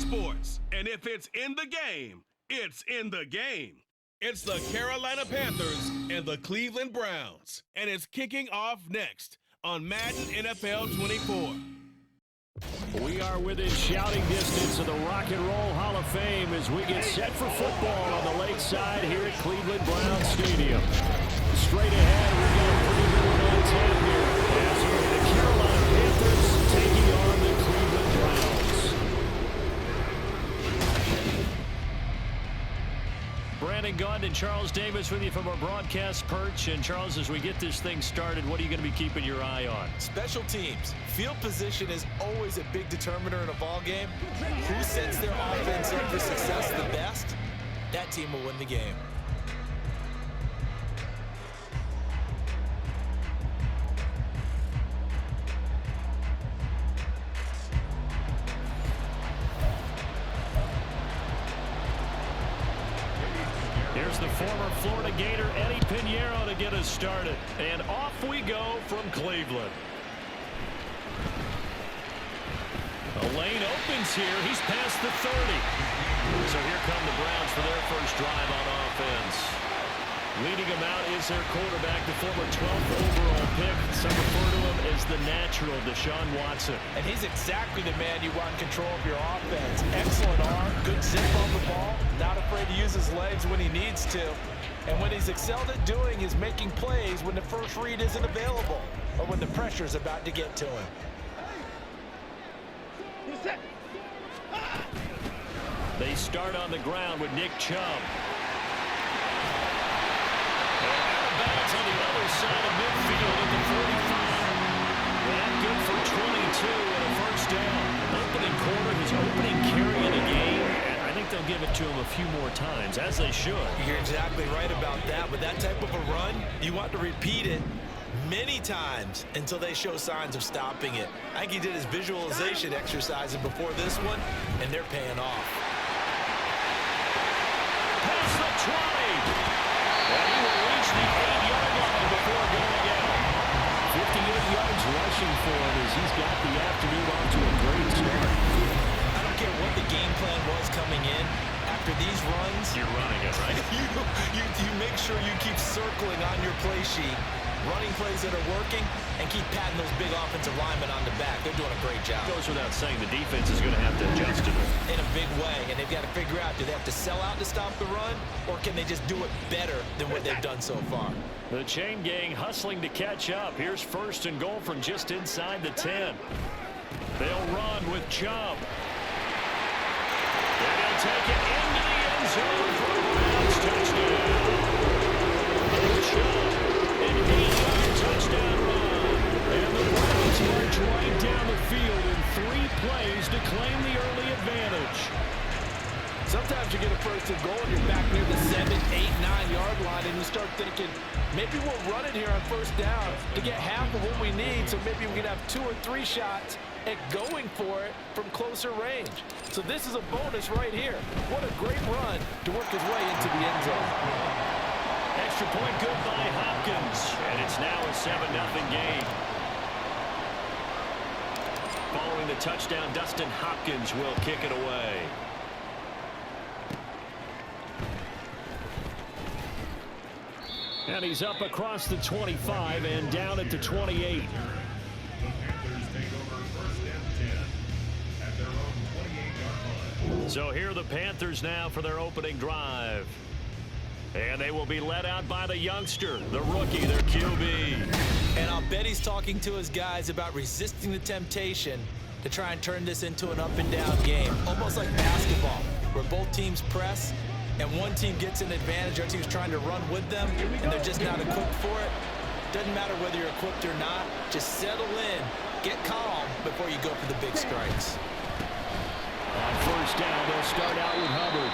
sports. And if it's in the game, it's in the game. It's the Carolina Panthers and the Cleveland Browns. And it's kicking off next on Madden NFL 24. We are within shouting distance of the Rock and Roll Hall of Fame as we get set for football on the lakeside here at Cleveland Browns Stadium. Straight ahead, we've got a pretty good one on tap here as the Carolina Panthers taking on the Cleveland Browns. Brandon Gaudin and Charles Davis with you from our broadcast perch. And Charles, as we get this thing started, what are you going to be keeping your eye on? Special teams. Field position is always a big determiner in a ball game. Who sets their offense up for success the best, that team will win the game. Here's the former Florida Gator, Eddie Pinheiro, to get us started. And off we go from Cleveland. The lane opens here. He's past the 30. So here come the Browns for their first drive on offense. Leading them out is their quarterback, the former 12th overall pick. Some refer to him as the natural, Deshaun Watson. And he's exactly the man you want in control of your offense. Excellent arm, good zip on the ball, not afraid to use his legs when he needs to. And what he's excelled at doing is making plays when the first read isn't available or when the pressure's about to get to him. They start on the ground with Nick Chubb. Bounds on the other side of midfield at the 45. And good for 22 and a first down. Opening quarter, his opening carry of the game. And I think they'll give it to him a few more times, as they should. You're exactly right about that. With that type of a run, you want to repeat it many times until they show signs of stopping it. I think he did his visualization exercises before this one, and they're paying off. Past the 20. And he will reach the 8-yard line before going out. 58 yards rushing for him as he's got the afternoon off to a great start. I don't care what the game plan was coming in. After these runs, you're running it, right? you make sure you keep circling on your play sheet, running plays that are working, and keep patting those big offensive linemen on the back. They're doing a great job. Goes without saying the defense is going to have to adjust to it. In a big way, and they've got to figure out, do they have to sell out to stop the run, or can they just do it better than what they've done so far? The chain gang hustling to catch up. Here's first and goal from just inside the 10. They'll run with Chubb. They're going to take it into the end zone for a Browns touchdown. Chubb, an 8-yard touchdown run. And the Browns march right down the field in 3 plays to claim the early advantage. Sometimes you get a first and goal and you're back near the 7, 8, 9-yard line, and you start thinking, maybe we'll run it here on first down to get half of what we need, so maybe we can have 2 or 3 shots at going for it from closer range. So this is a bonus right here. What a great run to work his way into the end zone. Extra point good by Hopkins, and it's now a 7-0 game. Following the touchdown, Dustin Hopkins will kick it away. And he's up across the 25 and down at the 28. So here are the Panthers now for their opening drive. And they will be led out by the youngster, the rookie, their QB. And I'll bet he's talking to his guys about resisting the temptation to try and turn this into an up-and-down game. Almost like basketball, where both teams press, and one team gets an advantage, our team's trying to run with them, and they're just not equipped for it. Doesn't matter whether you're equipped or not. Just settle in, get calm before you go for the big strikes. On first down, they'll start out with Hubbard.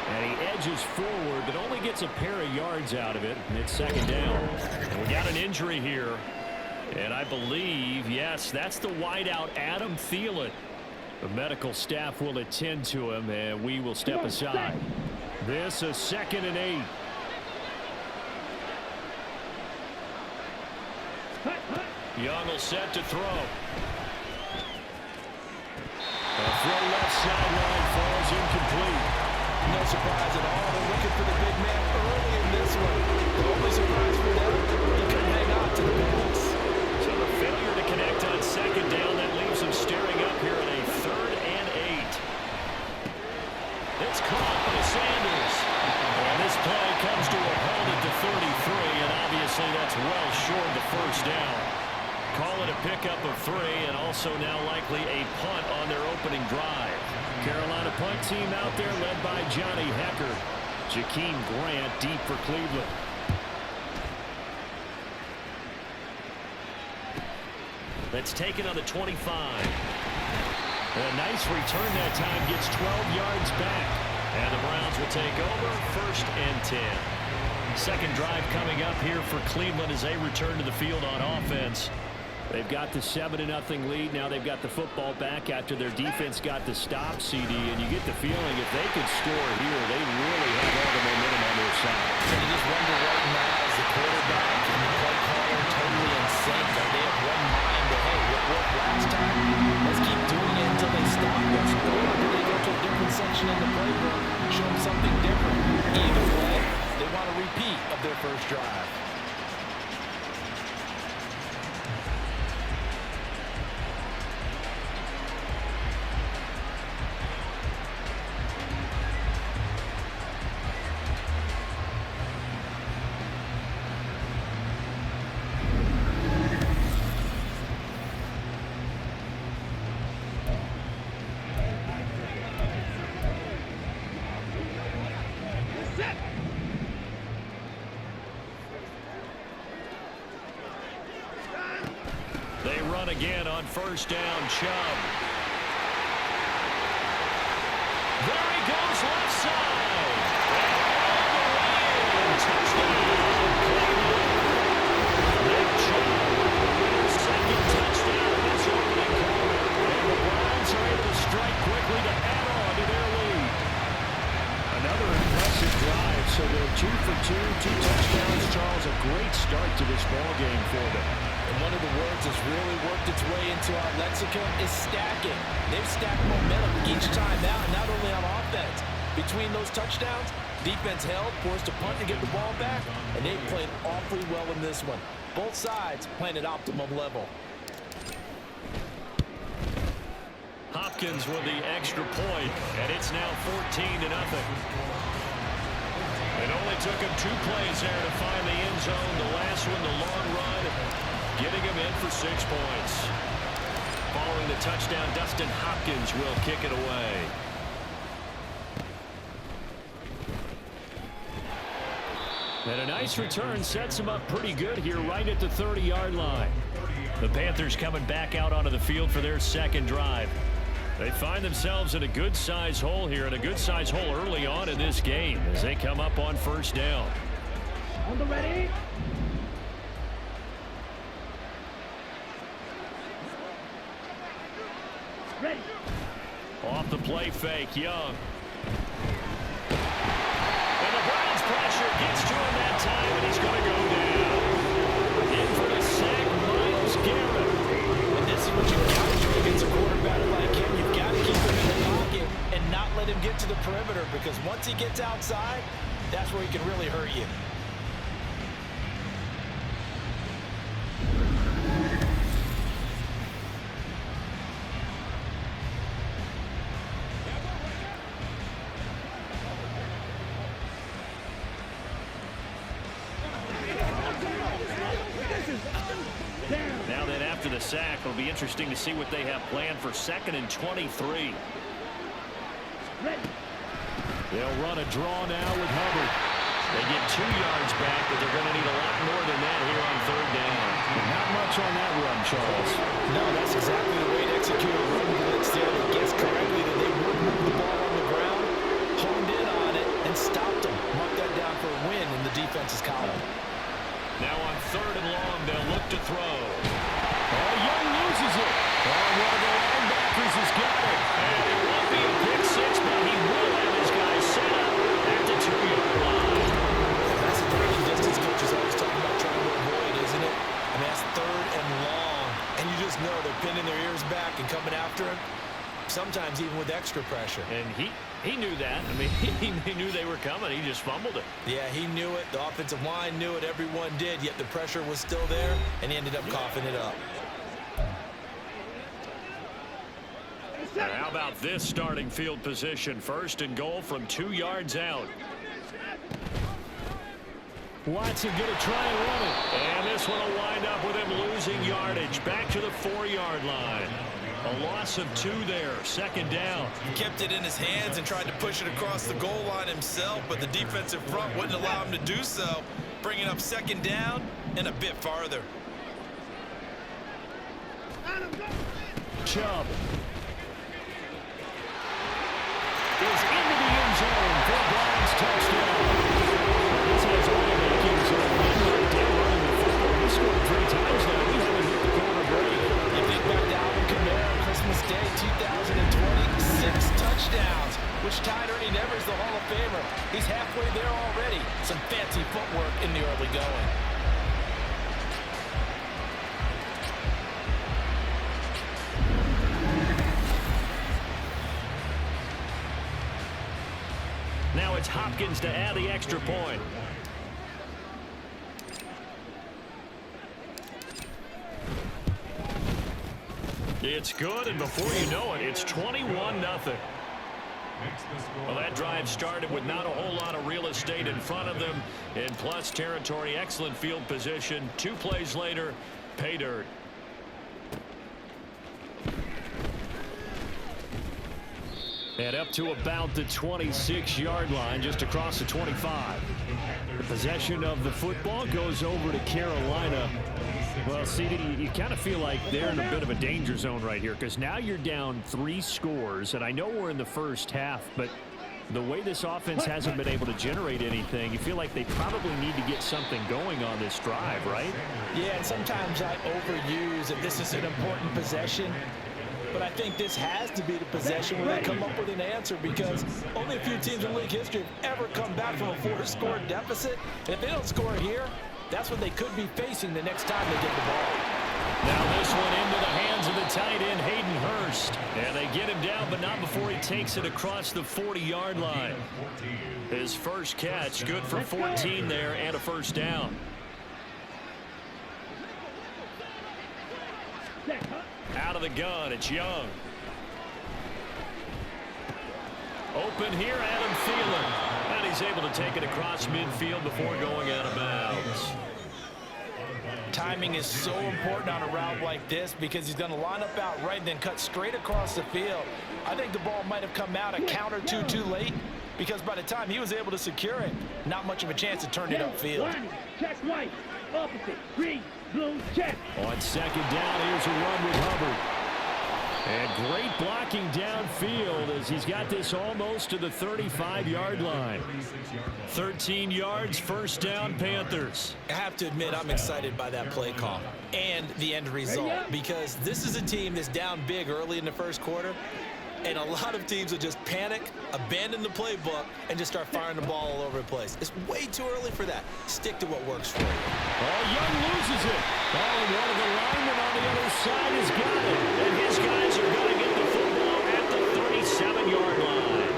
And he edges forward, but only gets a pair of yards out of it. And it's second down. And we got an injury here. And I believe, yes, that's the wideout, Adam Thielen. The medical staff will attend to him, and we will step aside. This is 2nd and 8. Young will set to throw. A throw left sideline falls incomplete. No surprise at all. They're looking for the big man early in this one. The only surprise for them, he couldn't hang on to the pass. So the failure to connect on second down, that leaves them staring up here in a 3rd and 8. It's caught by Sanders. And this play comes to a halt at the 33, and obviously that's well short the first down. Call it a pickup of 3, and also now likely a punt on their opening drive. Carolina punt team out there led by Johnny Hecker. Jakeem Grant deep for Cleveland. Let's take it on the 25. A nice return that time, gets 12 yards back. And the Browns will take over 1st and 10. Second drive coming up here for Cleveland as they return to the field on offense. They've got the 7-0 lead. Now they've got the football back after their defense got the stop, CD. And you get the feeling if they could score here, they really have all the momentum on their side. And you just wonder right now, as the quarterback and the play caller totally in sync. Are they have one mind that, hey, what worked last time? Let's keep doing it until they stop us. Or do they go to a different section in the playbook, show them something different? Either way, they want a repeat of their first drive. They run again on first down. Chubb. There he goes left side. And touchdown. Nick Chubb. Second touchdown of this opening quarter. And the Browns are able to strike quickly to add on to their lead. Another impressive drive. So they're 2 for 2, 2 touchdowns. Charles, a great start to this ball game for them. And one of the words that's really worked its way into our lexicon is stacking. They've stacked momentum each time out, and not only on offense. Between those touchdowns, defense held, forced a punt to get the ball back, and they played awfully well in this one. Both sides playing at optimum level. Hopkins with the extra point, and it's now 14-0. It only took him 2 plays there to find the end zone. The last one, the long run, getting him in for 6 points. Following the touchdown, Dustin Hopkins will kick it away. And a nice return sets him up pretty good here right at the 30-yard line. The Panthers coming back out onto the field for their second drive. They find themselves in a good-sized hole here, and a good-sized hole early on in this game as they come up on first down. On the ready. Ready. Off the play fake, Young. And the Browns pressure gets to him that time, and he's going to go down. In for the sack, Myles Garrett. And this is what you've got to do against a quarterback like him. You've got to keep him in the pocket and not let him get to the perimeter, because once he gets outside, that's where he can really hurt you. Now then, after the sack, it'll be interesting to see what they have planned for 2nd and 23. They'll run a draw now with Hubbard. They get 2 yards back, but they're going to need a lot more than that here on 3rd down. Not much on that run, Charles. No, that's exactly the way to execute a run blitz there. They guessed correctly that they would move the ball on the ground, honed in on it, and stopped them. Mark that down for a win in the defense's column. Now on 3rd and long, they'll look to throw. Young loses it. One of the linebackers has got it. And it won't be a pick 6, but he will have his guys set up at the 2-yard line. That's the throwing distance coaches always talking about trying to avoid, isn't it? I mean, that's 3rd and long. And you just know they're pinning their ears back and coming after him. sometimes even with extra pressure. And he knew that. I mean, he knew they were coming. He just fumbled it. Yeah, he knew it. The offensive line knew it. Everyone did, yet the pressure was still there, and he ended up coughing it up. And how about this starting field position? 1st and goal from 2 yards out. Watson going to try and run it. And this one will wind up with him losing yardage. Back to the 4-yard line. A loss of 2 there. 2nd down. He kept it in his hands and tried to push it across the goal line himself, but the defensive front wouldn't allow him to do so, bringing up 2nd down and a bit farther. Chubb is into the end zone for Browns touchdown. This has all the makings of a one-day running the football. He scored 3 times now. He hasn't hit the corner break. You think back to Alvin Kamara, Christmas Day 2020, 6 touchdowns, which tied Ernie Nevers, the Hall of Famer. He's halfway there already. Some fancy footwork in the early going. Now it's Hopkins to add the extra point. It's good, and before you know it, it's 21-0. Well, that drive started with not a whole lot of real estate in front of them. In plus territory, excellent field position. 2 plays later, pay dirt. And up to about the 26-yard line, just across the 25. The possession of the football goes over to Carolina. Well, CD, you kind of feel like they're in a bit of a danger zone right here, because now you're down 3 scores, and I know we're in the first half, but the way this offense hasn't been able to generate anything, you feel like they probably need to get something going on this drive, right? Yeah, and sometimes I overuse if this is an important possession. But I think this has to be the possession where they come up with an answer, because only a few teams in league history have ever come back from a 4-score deficit. And if they don't score here, that's what they could be facing the next time they get the ball. Now this one into the hands of the tight end, Hayden Hurst. And they get him down, but not before he takes it across the 40-yard line. His first catch, good for 14 there and a first down. Out of the gun, it's Young. Open here, Adam Thielen. And he's able to take it across midfield before going out of bounds. Timing is so important on a route like this, because he's going to line up out right and then cut straight across the field. I think the ball might have come out a count or two too late, because by the time he was able to secure it, not much of a chance to turn it upfield. Check right. Opposite. Green. Blue. Check. On 2nd down, here's a run with Hubbard. And great blocking downfield as he's got this almost to the 35-yard line. 13 yards, first down, Panthers. I have to admit, I'm excited by that play call and the end result, because this is a team that's down big early in the first quarter, and a lot of teams will just panic, abandon the playbook, and just start firing the ball all over the place. It's way too early for that. Stick to what works for you. Oh, Young loses it. Oh, and one of the linemen on the other side has got it. And his guys are going to get the football at the 37-yard line.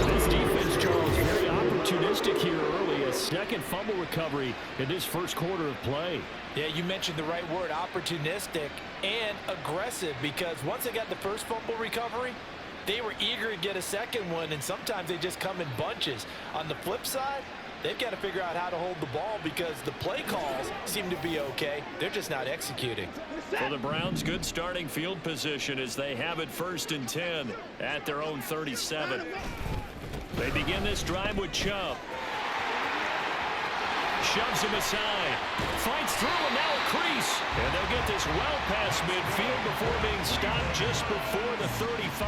This defense, Charles, very opportunistic here early. A second fumble recovery in this first quarter of play. Yeah, you mentioned the right word, opportunistic and aggressive, because once they got the first fumble recovery, they were eager to get a second one, and sometimes they just come in bunches. On the flip side, they've got to figure out how to hold the ball, because the play calls seem to be okay. They're just not executing. For the Browns, good starting field position as they have it 1st and 10 at their own 37. They begin this drive with Chubb. Shoves him aside. Fights through, and now a crease. And they'll get this well past midfield before being stopped just before the 35.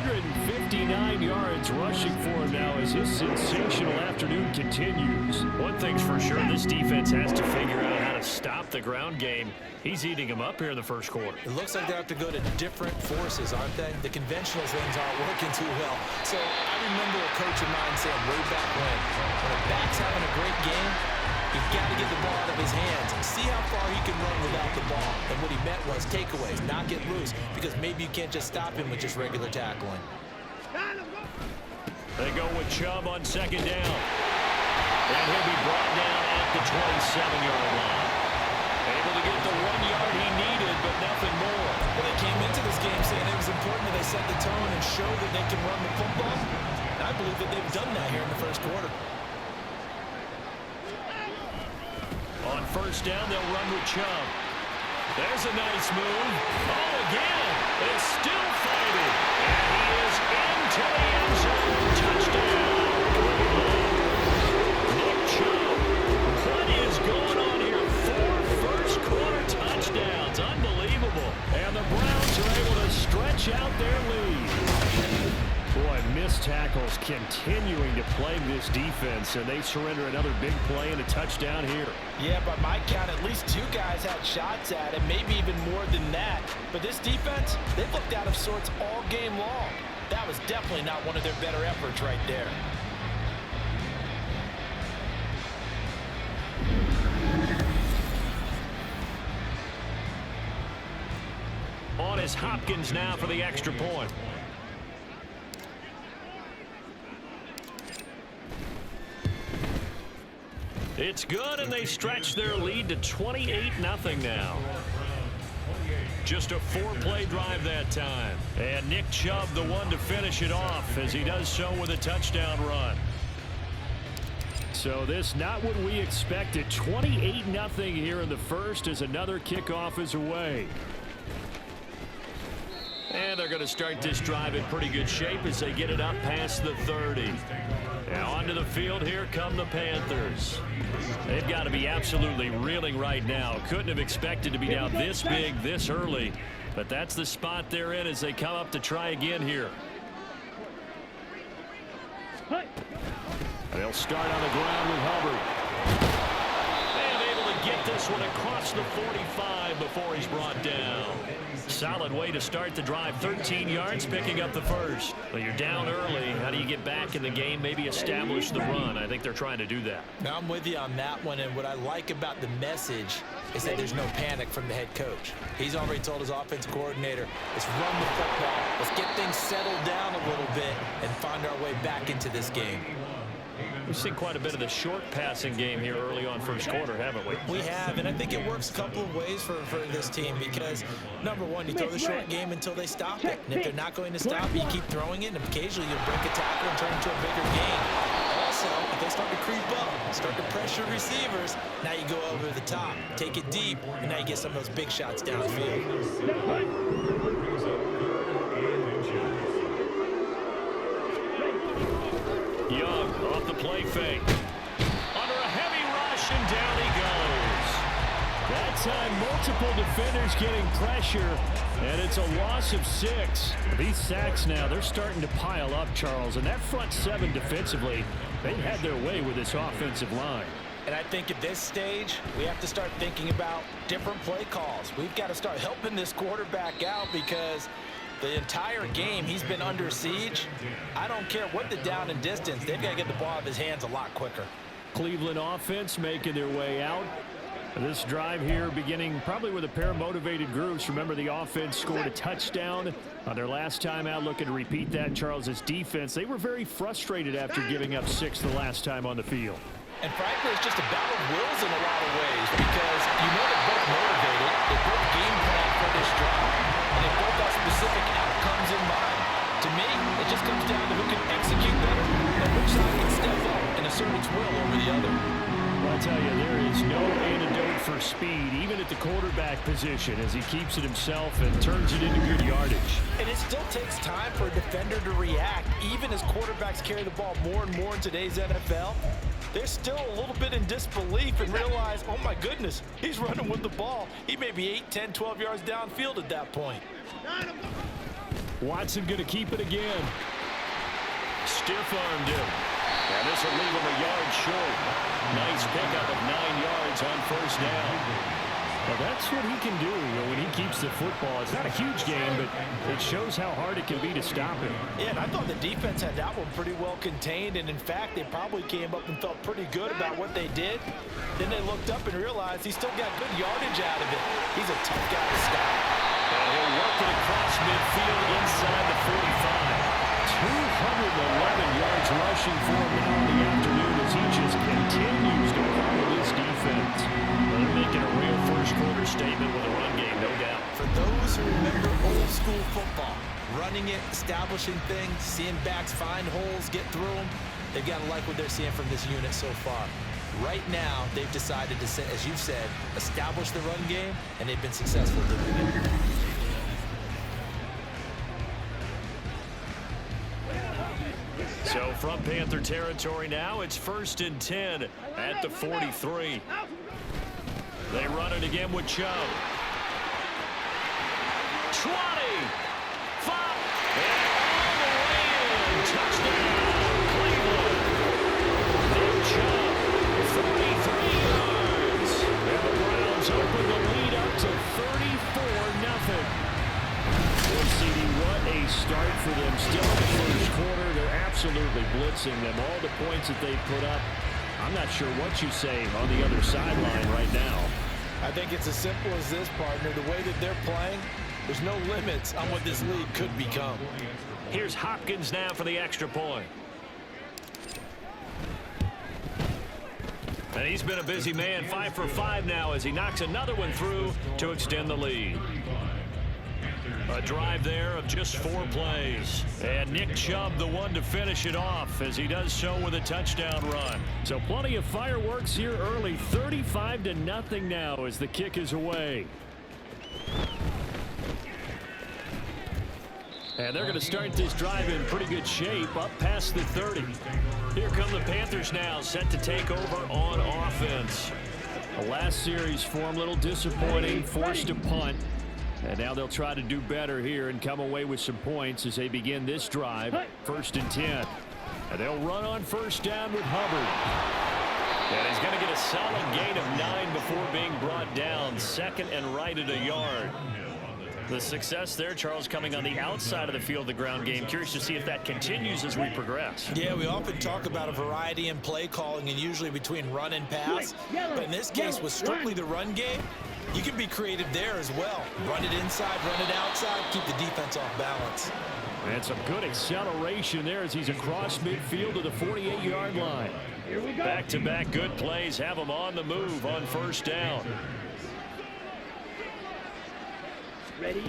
159 yards rushing for him now as his sensational afternoon continues. One thing's for sure, this defense has to figure out how to stop the ground game. He's eating them up here in the first quarter. It looks like they have to go to different forces, aren't they? The conventional things aren't working too well. So I remember a coach of mine saying way back when a back's having a great game, he You've got to get the ball out of his hands. See how far he can run without the ball. And what he meant was takeaways, not get loose, because maybe you can't just stop him with just regular tackling. They go with Chubb on second down. And he'll be brought down at the 27-yard line. Able to get the 1 yard he needed, but nothing more. Well, they came into this game saying it was important that they set the tone and show that they can run the football. And I believe that they've done that here in the first quarter. On first down, they'll run with Chubb. There's a nice move. Oh, again. It's still fighting. And he is into the end zone. Touchdown. Nick Chubb. What is going on here? 4 first-quarter touchdowns. Unbelievable. And the Browns are able to stretch out their lead. Boy, missed tackles continuing to plague this defense, and they surrender another big play and a touchdown here. Yeah, by my count, at least 2 guys had shots at it, maybe even more than that. But this defense, they've looked out of sorts all game long. That was definitely not one of their better efforts right there. On is Hopkins now for the extra point. It's good, and they stretch their lead to 28-0 now. Just a 4-play drive that time. And Nick Chubb, the one to finish it off, as he does so with a touchdown run. So this not what we expected. 28-0 here in the first as another kickoff is away. And they're going to start this drive in pretty good shape as they get it up past the 30. Now onto the field, here come the Panthers. They've got to be absolutely reeling right now. Couldn't have expected to be down this big, this early. But that's the spot they're in as they come up to try again here. They'll start on the ground with Hubbard. And able to get this one across the 45 before he's brought down. Solid way to start the drive. 13 yards, picking up the first. Well, you're down early. How do you get back in the game, maybe establish the run? I think they're trying to do that. Now, I'm with you on that one, and what I like about the message is that there's no panic from the head coach. He's already told his offensive coordinator, let's run the football, let's get things settled down a little bit and find our way back into this game. We've seen quite a bit of the short passing game here early on first quarter, haven't we? We have, and I think it works a couple of ways for this team because, number one, you throw the short game until they stop it. And if they're not going to stop it, you keep throwing it, and occasionally you'll break a tackle and turn it into a bigger game. Also, if they start to creep up, start to pressure receivers, now you go over the top, take it deep, and now you get some of those big shots downfield. Young off the play fake. Under a heavy rush, and down he goes. That time, multiple defenders getting pressure, and it's a loss of 6. These sacks now, they're starting to pile up, Charles, and that front 7 defensively, they've had their way with this offensive line. And I think at this stage, we have to start thinking about different play calls. We've got to start helping this quarterback out because the entire game, he's been under siege. I don't care what the down and distance. They've got to get the ball out of his hands a lot quicker. Cleveland offense making their way out. This drive here beginning probably with a pair of motivated groups. Remember, the offense scored a touchdown on their last time out. Looking to repeat that. Charles's defense, they were very frustrated after giving up 6 the last time on the field. And frankly, it's just a battle of wills in a lot of ways because you know they're both motivated. They both game plan for this drive. And they both have specific outcomes in mind. To me, it just comes down to who can execute better and which side can step up and assert its will over the other. Well, I'll tell you, there is no antidote for speed, even at the quarterback position, as he keeps it himself and turns it into good yardage. And it still takes time for a defender to react, even as quarterbacks carry the ball more and more in today's NFL. They're still a little bit in disbelief and realize, oh my goodness, he's running with the ball. He may be 8, 10, 12 yards downfield at that point. Watson going to keep it again. Stiff-armed him. And this will leave him a yard short. Nice pickup of 9 yards on first down. Well, that's what he can do when he keeps the football. It's not a huge game, but it shows how hard it can be to stop him. Yeah, and I thought the defense had that one pretty well contained, and in fact, they probably came up and felt pretty good about what they did. Then they looked up and realized he still got good yardage out of it. He's a tough guy to stop. And he'll work it across midfield inside the 45. 211 yards rushing for him now in the afternoon as he just continues to follow this defense. They're making a real first-quarter statement with a run game, no doubt. For those who remember old school football, running it, establishing things, seeing backs find holes, get through them, they've got to like what they're seeing from this unit so far. Right now, they've decided to, as you've said, establish the run game, and they've been successful doing it. So from Panther territory now, it's 1st and 10 at the 43. They run it again with Chubb. 20, 5, and all the way in. Touchdown, Cleveland. Nick Chubb, 33 yards. And the Browns open the lead up to 34-0. CD, what a start for them. Still in the first quarter, they're absolutely blitzing them. All the points that they put up, I'm not sure what you say on the other sideline right now. I think it's as simple as this, partner. The way that they're playing, there's no limits on what this league could become. Here's Hopkins now for the extra point. And he's been a busy man, 5 for 5 now as he knocks another one through to extend the lead. A drive there of just 4 plays. And Nick Chubb, the one to finish it off, as he does so with a touchdown run. So plenty of fireworks here early. 35-0 now as the kick is away. And they're going to start this drive in pretty good shape, up past the 30. Here come the Panthers now, set to take over on offense. The last series for them, a little disappointing, forced a punt. And now they'll try to do better here and come away with some points as they begin this drive. 1st and 10. And they'll run on 1st down with Hubbard. And he's going to get a solid gain of 9 before being brought down. 2nd and right at a yard. The success there, Charles, coming on the outside of the field, the ground game. Curious to see if that continues as we progress. Yeah, we often talk about a variety in play calling and usually between run and pass. But in this case, with strictly the run game, you can be creative there as well. Run it inside, run it outside, keep the defense off balance. And some good acceleration there as he's across midfield to the 48-yard line. Back-to-back good plays have him on the move on 1st down. Ready?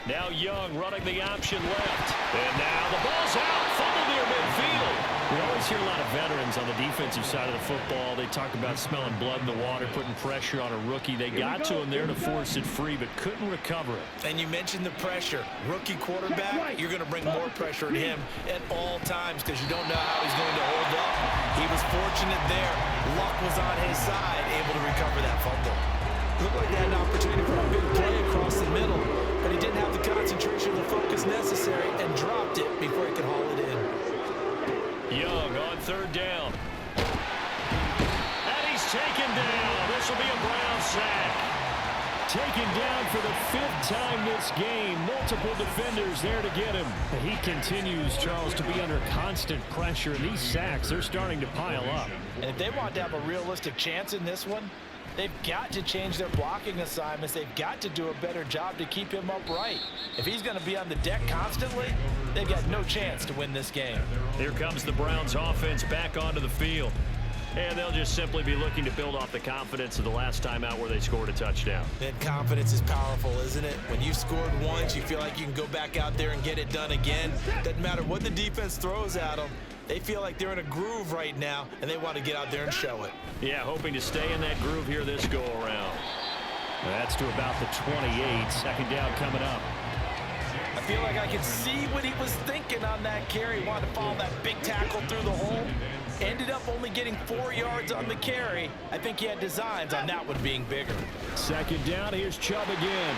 Now Young running the option left. And now the ball's out. Fumble near midfield. We always hear a lot of veterans on the defensive side of the football. They talk about smelling blood in the water, putting pressure on a rookie. They got to him there to force it free, but couldn't recover it. And you mentioned the pressure. Rookie quarterback, you're going to bring more pressure at him at all times because you don't know how he's going to hold up. He was fortunate there. Luck was on his side, able to recover that fumble. Looked like they had an opportunity for a big play across the middle, but he didn't have the concentration or the focus necessary and dropped it before he could haul it in. Young on 3rd down. And he's taken down. This will be a Brown sack. Taken down for the 5th time this game. Multiple defenders there to get him. He continues, Charles, to be under constant pressure. And these sacks, they're starting to pile up. And if they want to have a realistic chance in this one, they've got to change their blocking assignments. They've got to do a better job to keep him upright. If he's going to be on the deck constantly, they've got no chance to win this game. Here comes the Browns offense back onto the field. And they'll just simply be looking to build off the confidence of the last time out where they scored a touchdown. And confidence is powerful, isn't it? When you scored once, you feel like you can go back out there and get it done again. Doesn't matter what the defense throws at them. They feel like they're in a groove right now, and they want to get out there and show it. Yeah, hoping to stay in that groove here this go-around. That's to about the 28. 2nd down coming up. I feel like I can see what he was thinking on that carry. Wanted to follow that big tackle through the hole. Ended up only getting 4 yards on the carry. I think he had designs on that one being bigger. 2nd down, here's Chubb again.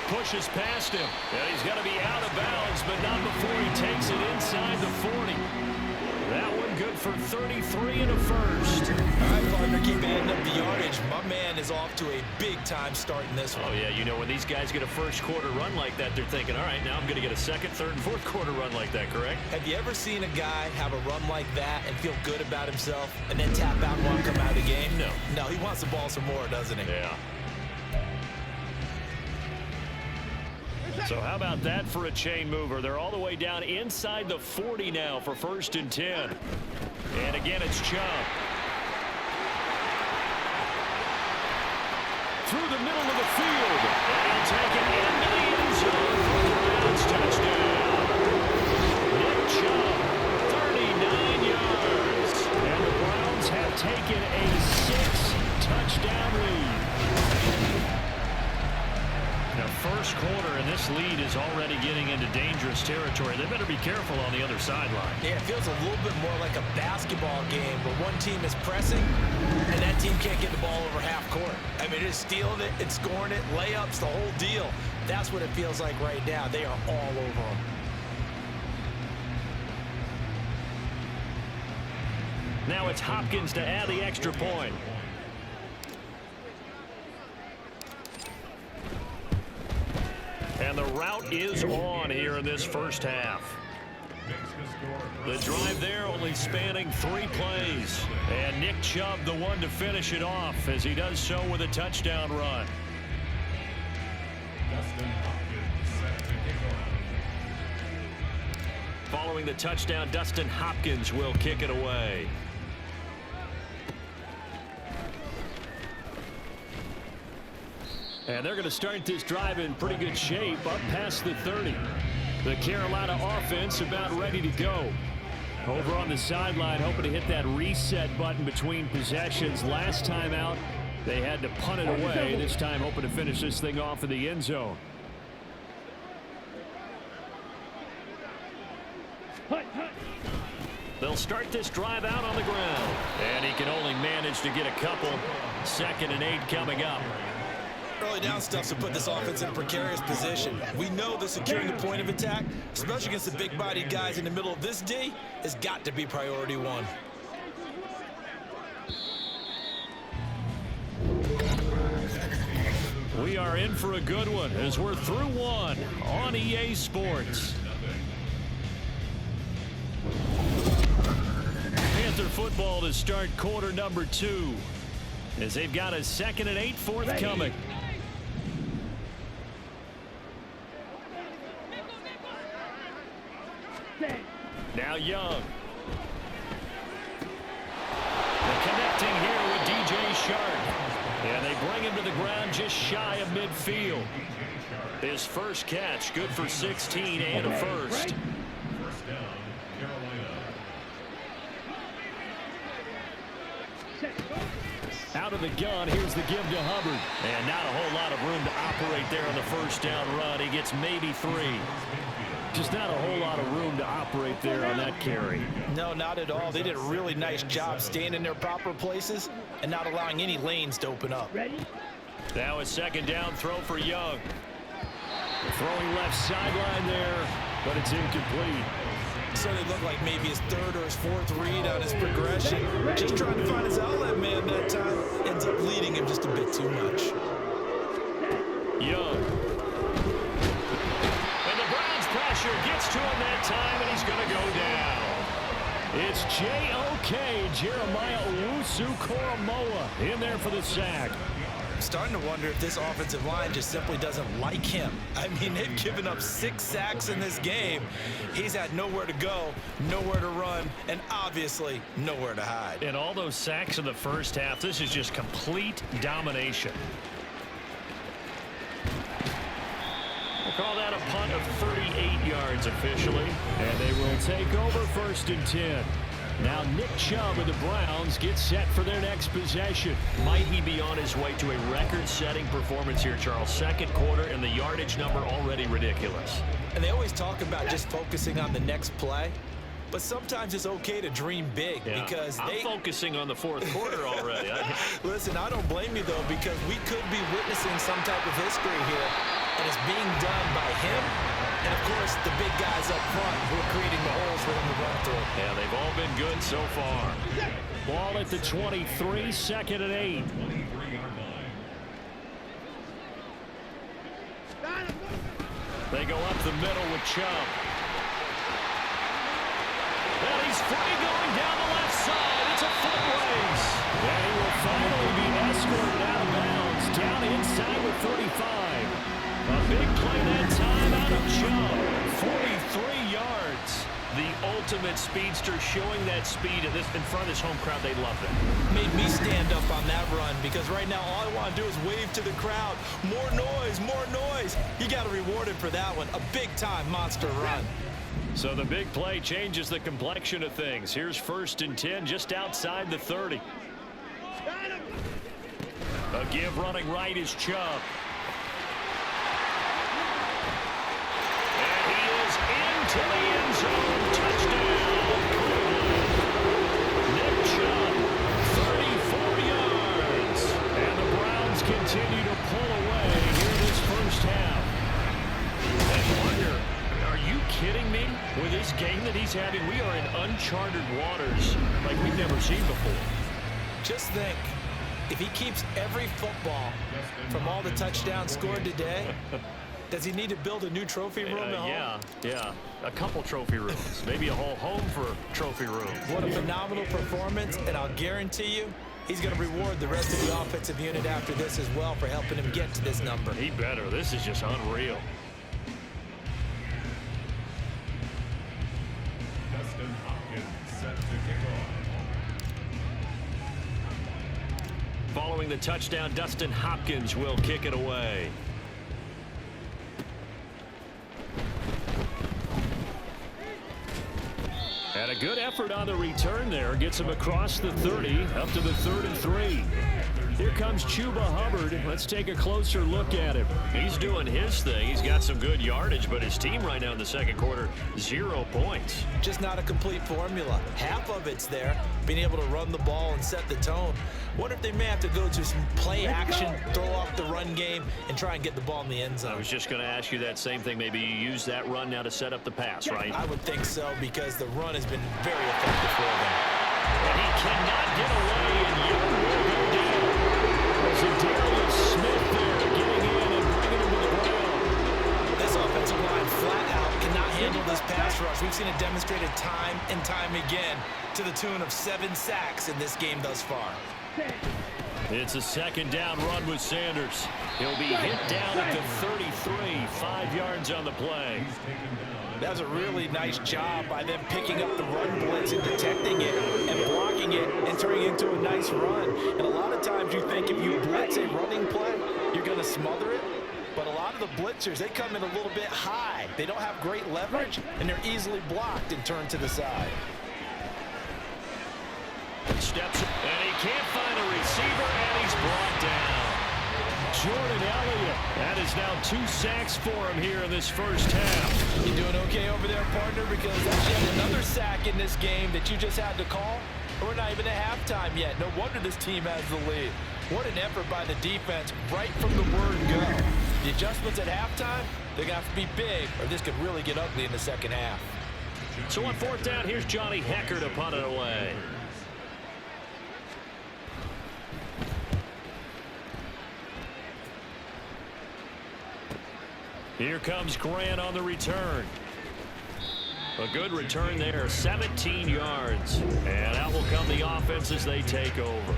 Pushes past him. And he's going to be out of bounds, but not before he takes it inside the 40. That one good for 33 and a first. All right, better keep adding up the yardage. My man is off to a big-time start in this one. Oh, yeah, you know, when these guys get a first-quarter run like that, they're thinking, all right, now I'm going to get a second, third, and fourth-quarter run like that, correct? Have you ever seen a guy have a run like that and feel good about himself and then tap out and want to come out of the game? No. No, he wants the ball some more, doesn't he? Yeah. So how about that for a chain mover? They're all the way down inside the 40 now for 1st and 10. And again, it's Chubb. Through the middle of the field. And he'll take it into the end zone for the Browns touchdown. Nick Chubb, 39 yards. And the Browns have taken a 6-touchdown lead. Now, first quarter, and this lead is already getting into dangerous territory. They better be careful on the other sideline. Yeah, it feels a little bit more like a basketball game where one team is pressing and that team can't get the ball over half court. I mean, it's stealing it, it's scoring it, layups, the whole deal. That's what it feels like right now. They are all over them. Now it's Hopkins to add the extra point. And the route is on here in this first half. The drive there only spanning 3 plays. And Nick Chubb the one to finish it off as he does so with a touchdown run. Following the touchdown, Dustin Hopkins will kick it away. And they're going to start this drive in pretty good shape up past the 30. The Carolina offense about ready to go. Over on the sideline, hoping to hit that reset button between possessions. Last time out, they had to punt it away. This time, hoping to finish this thing off in the end zone. They'll start this drive out on the ground. And he can only manage to get a couple. 2nd and 8 coming up. Early down stuff to put this offense in a precarious position. We know that securing the point of attack, especially against the big-bodied guys in the middle of this D, has got to be priority one. We are in for a good one as we're through one on EA Sports. Panther football to start quarter number 2 as they've got a 2nd and 8 forthcoming. Now Young. They're connecting here with DJ Shark. And they bring him to the ground just shy of midfield. His first catch, good for 16 and a first. Out of the gun, here's the give to Hubbard. And not a whole lot of room to operate there on the first down run. He gets maybe 3. Just not a whole lot of room to operate there on that carry. No, not at all. They did a really nice job staying in their proper places and not allowing any lanes to open up. Now a 2nd down throw for Young. Throwing left sideline there, but it's incomplete. So they look like maybe his 3rd or his 4th read on his progression. Just trying to find his outlet man that time. Ends up leading him just a bit too much. Young. And the Browns pressure gets to him that time, and he's going to go down. It's J.O.K. Jeremiah Owusu-Koramoah in there for the sack. I'm starting to wonder if this offensive line just simply doesn't like him. I mean, they've given up 6 sacks in this game. He's had nowhere to go, nowhere to run, and obviously nowhere to hide. And all those sacks in the first half, this is just complete domination. We'll call that a punt of 38 yards officially. And they will take over 1st and 10. Now Nick Chubb of the Browns gets set for their next possession. Might he be on his way to a record-setting performance here, Charles? 2nd quarter, and the yardage number already ridiculous. And they always talk about just focusing on the next play. But sometimes it's okay to dream big because I'm focusing on the 4th quarter already. Listen, I don't blame you, though, because we could be witnessing some type of history here, and it's being done by him And, of course, the big guys up front who are creating the holes for him to run through. Yeah, they've all been good so far. Ball at the 23, 2nd and 8. They go up the middle with Chubb. And he's free going down the left side. It's a foot race. And he will finally be escorted out of bounds down inside with 45. A big play that time out of Chubb. 43 yards. The ultimate speedster showing that speed in front of this home crowd. They love it. Made me stand up on that run because right now all I want to do is wave to the crowd. More noise, more noise. You got to reward him for that one. A big-time monster run. So the big play changes the complexion of things. Here's 1st and 10 just outside the 30. A give running right is Chubb. And he is into the end zone. Touchdown. Nick Chubb, 34 yards. And the Browns continue to pull away here this first half. And you wonder, are you kidding me? With this game that he's having, we are in uncharted waters like we've never seen before. Just think, if he keeps every football from all the touchdowns scored today, does he need to build a new trophy room at home? Yeah. A couple trophy rooms. Maybe a whole home for trophy rooms. What a phenomenal performance, and I'll guarantee you, he's going to reward the rest of the offensive unit after this as well for helping him get to this number. He better. This is just unreal. Following the touchdown, Dustin Hopkins will kick it away. And a good effort on the return there. Gets him across the 30, up to the 33. Here comes Chuba Hubbard. Let's take a closer look at him. He's doing his thing. He's got some good yardage, but his team right now in the second quarter, 0 points. Just not a complete formula. Half of it's there, being able to run the ball and set the tone. Wonder if they may have to go to some play action, throw off the run game, and try and get the ball in the end zone. I was just going to ask you that same thing. Maybe you use that run now to set up the pass, right? I would think so, because the run has been very effective for them. And he cannot get away, and Young will go down. There's Darius Smith there getting in and bringing him to the ground. This offensive line flat out cannot handle this pass rush. We've seen it demonstrated time and time again to the tune of 7 sacks in this game thus far. It's a 2nd down run with Sanders. He'll be hit down at the 33, 5 yards on the play. That was a really nice job by them picking up the run blitz and detecting it and blocking it and turning it into a nice run. And a lot of times you think if you blitz a running play, you're going to smother it. But a lot of the blitzers, they come in a little bit high. They don't have great leverage, and they're easily blocked and turned to the side. Steps, and he can't find a receiver, and he's brought down. Jordan Elliott. That is now 2 sacks for him here in this first half. You doing okay over there, partner? Because that's yet another sack in this game that you just had to call. We're not even at halftime yet. No wonder this team has the lead. What an effort by the defense right from the word go. The adjustments at halftime, they're going to have to be big, or this could really get ugly in the second half. So on 4th down, here's Johnny Hecker to punt it away. Here comes Grant on the return. A good return there, 17 yards. And out will come the offense as they take over.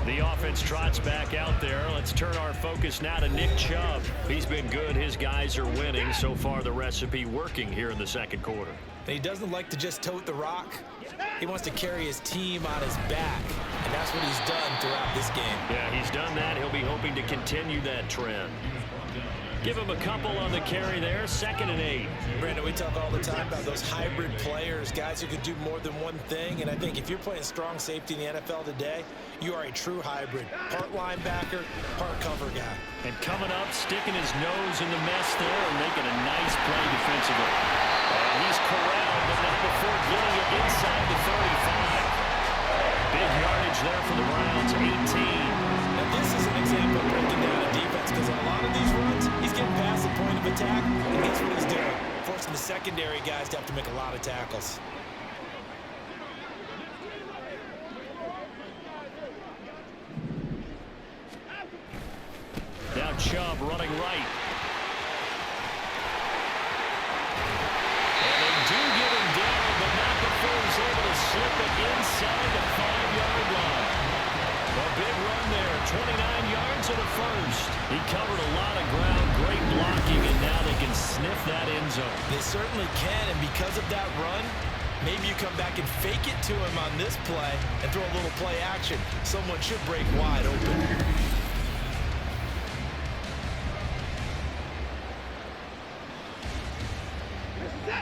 The offense trots back out there. Let's turn our focus now to Nick Chubb. He's been good. His guys are winning. So far, the recipe working here in the second quarter. And he doesn't like to just tote the rock. He wants to carry his team on his back. And that's what he's done throughout this game. Yeah, he's done that. He'll be hoping to continue that trend. Give him a couple on the carry there. 2nd and 8. Brandon, we talk all the time about those hybrid players, guys who could do more than one thing. And I think if you're playing strong safety in the NFL today, you are a true hybrid. Part linebacker, part cover guy. And coming up, sticking his nose in the mess there and making a nice play defensively. And he's corralled, but not before getting it inside the 35. Big yardage there for the Browns, 18. Now this is an example of breaking down a defense, because on a lot of these runs, he's getting past the point of attack, and guess what he's doing? secondary guys to have to make a lot of tackles. Now Chubb running right. And they do get him down, but not before he's able to slip it inside the 5-yard line. A big run there, 29 yards in the first. He covered a lot of ground, great blocking, and now they can sniff that end zone. They certainly can, and because of that run, maybe you come back and fake it to him on this play and throw a little play action. Someone should break wide open.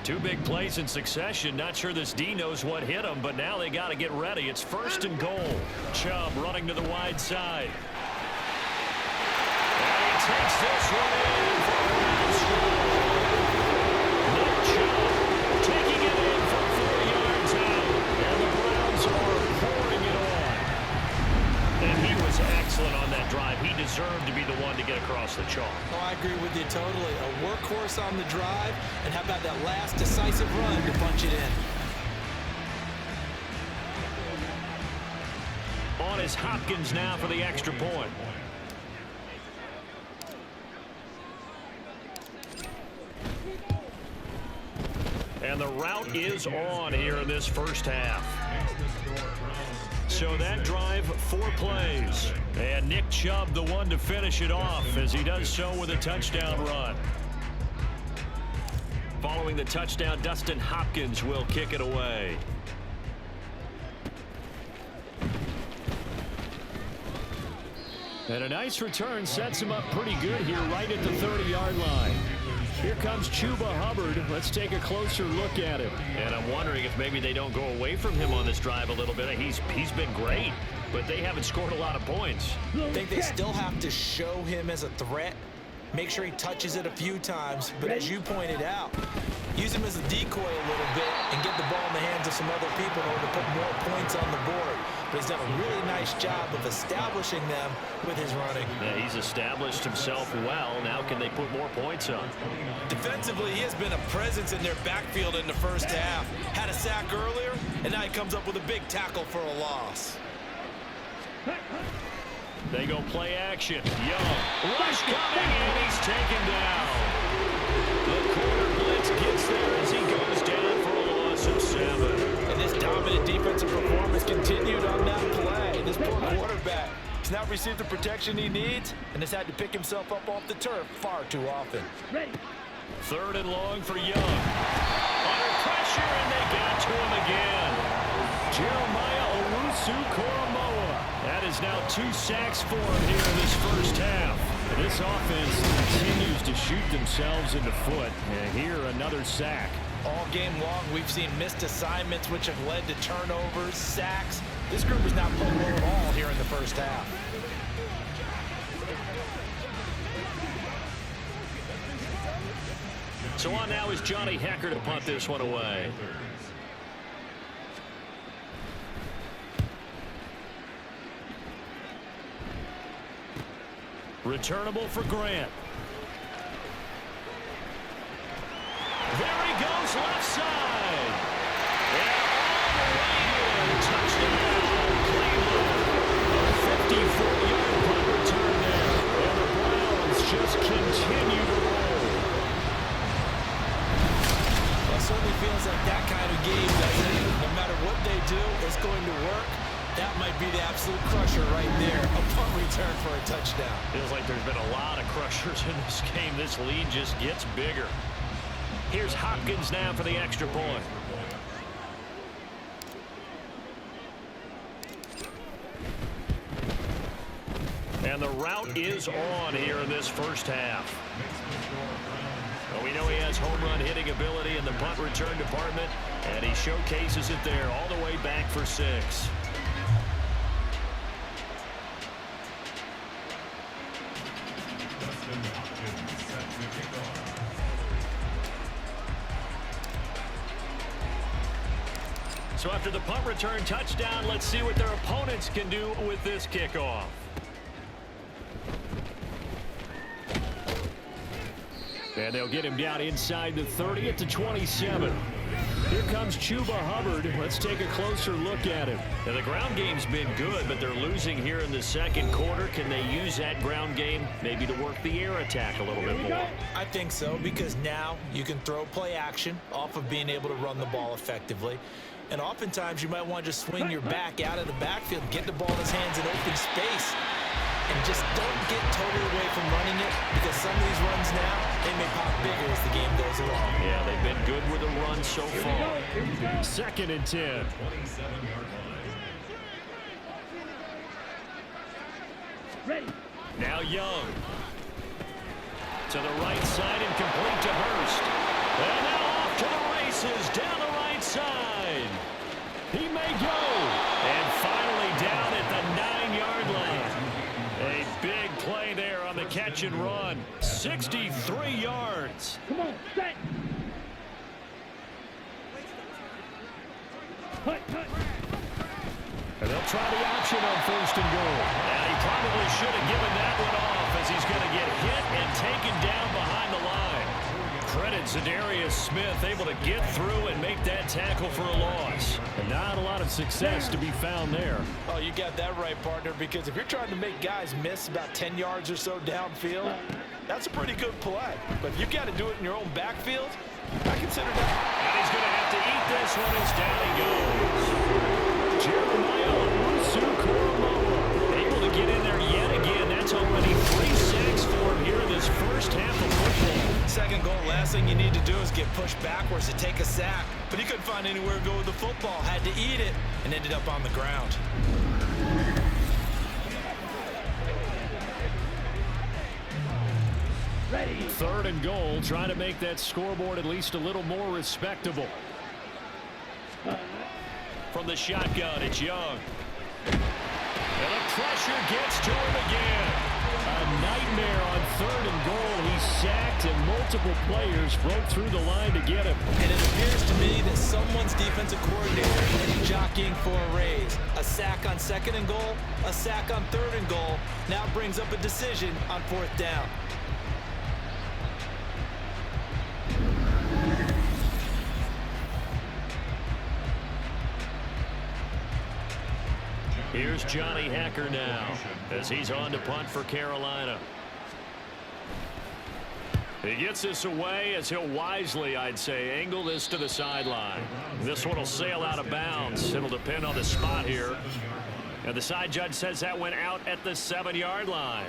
Two big plays in succession. Not sure this D knows what hit him, but now they got to get ready. It's 1st and goal. Chubb running to the wide side. And he takes this one in for a round score. Nick Chubb taking it in for 4 yards out. And the Browns are pouring it on. And he was excellent on that drive. He deserved to be the one to get across the chalk. Oh, I agree with you totally. A workhorse on the drive, and how about that last decisive run to punch it in? On is Hopkins now for the extra point. And the route is on here in this first half. So that drive, 4 plays. And Nick Chubb, the one to finish it off, as he does so with a touchdown run. Following the touchdown, Dustin Hopkins will kick it away. And a nice return sets him up pretty good here right at the 30-yard line. Here comes Chuba Hubbard. Let's take a closer look at him. And I'm wondering if maybe they don't go away from him on this drive a little bit. He's been great, but they haven't scored a lot of points. I think they still have to show him as a threat. Make sure he touches it a few times, but as you pointed out, use him as a decoy a little bit and get the ball in the hands of some other people in order to put more points on the board. But he's done a really nice job of establishing them with his running. Yeah, he's established himself well. Now can they put more points on? Defensively, he has been a presence in their backfield in the first half. Had a sack earlier, and now he comes up with a big tackle for a loss. They go play action. Young. Rush coming, and he's taken down. The corner blitz gets there as he goes down for a loss of 7. And this dominant defensive performance continued on that play. This poor quarterback has not received the protection he needs and has had to pick himself up off the turf far too often. 3rd and long for Young. Under pressure, and they got to him again. Jeremiah Owusu-Koramoah. That is now 2 sacks for him here in this first half. This offense continues to shoot themselves in the foot. And here, another sack. All game long, we've seen missed assignments which have led to turnovers, sacks. This group is not playing well at all here in the first half. So on now is Johnny Hecker to punt this one away. Returnable for Grant. There he goes, left side. And all the way in. Touchdown, Cleveland. A 54-yard punt return there. And the Browns just continue to roll. Well, it certainly feels like that kind of game, doesn't it? No matter what they do, it's going to work. That might be the absolute crusher right there. A punt return for a touchdown. Feels like there's been a lot of crushers in this game. This lead just gets bigger. Here's Hopkins now for the extra point. And the route is on here in this first half. Well, we know he has home run hitting ability in the punt return department, and he showcases it there all the way back for 6. So after the punt return touchdown, let's see what their opponents can do with this kickoff. And they'll get him down inside the 30 at the 27. Here comes Chuba Hubbard. Let's take a closer look at him. Now, the ground game's been good, but they're losing here in the second quarter. Can they use that ground game maybe to work the air attack a little bit more? I think so, because now you can throw play action off of being able to run the ball effectively. And oftentimes you might want to just swing your back out of the backfield, get the ball in his hands in open space, and just don't get totally away from running it, because some of these runs now, they may pop bigger as the game goes along. Yeah, they've been good with the run so far. 2nd and 10. Ready. Now Young. To the right side and complete to Hurst. And now off to the races down the right side. He may go. And finally down at the 9-yard line. A big play there on the catch and run. 63 yards. Come on, set. Cut. And they'll try the option on 1st and goal. And he probably should have given that one off, as he's going to get hit and taken down behind the line. Credit Zadarius Smith, able to get through and make that tackle for a loss. And not a lot of success to be found there. Oh, you got that right, partner, because if you're trying to make guys miss about 10 yards or so downfield, that's a pretty good play. But if you've got to do it in your own backfield, I consider that. And he's going to have to eat this one as down he goes. Jeremiah Owusu-Koramoah able to get in there yet again. That's already 3 sacks for him here in this first half of football. Second goal, last thing you need to do is get pushed backwards to take a sack. But he couldn't find anywhere to go with the football. Had to eat it and ended up on the ground. Ready. 3rd and goal, trying to make that scoreboard at least a little more respectable. From the shotgun, it's Young. And the pressure gets to him again. A nightmare on 3rd and goal. He's sacked, and multiple players broke through the line to get him. And it appears to me that someone's defensive coordinator is jockeying for a raise. A sack on 2nd and goal, a sack on 3rd and goal. Now brings up a decision on 4th down. Here's Johnny Hacker now as he's on to punt for Carolina. He gets this away as he'll wisely, I'd say, angle this to the sideline. This one will sail out of bounds. It'll depend on the spot here. And the side judge says that went out at the 7-yard line.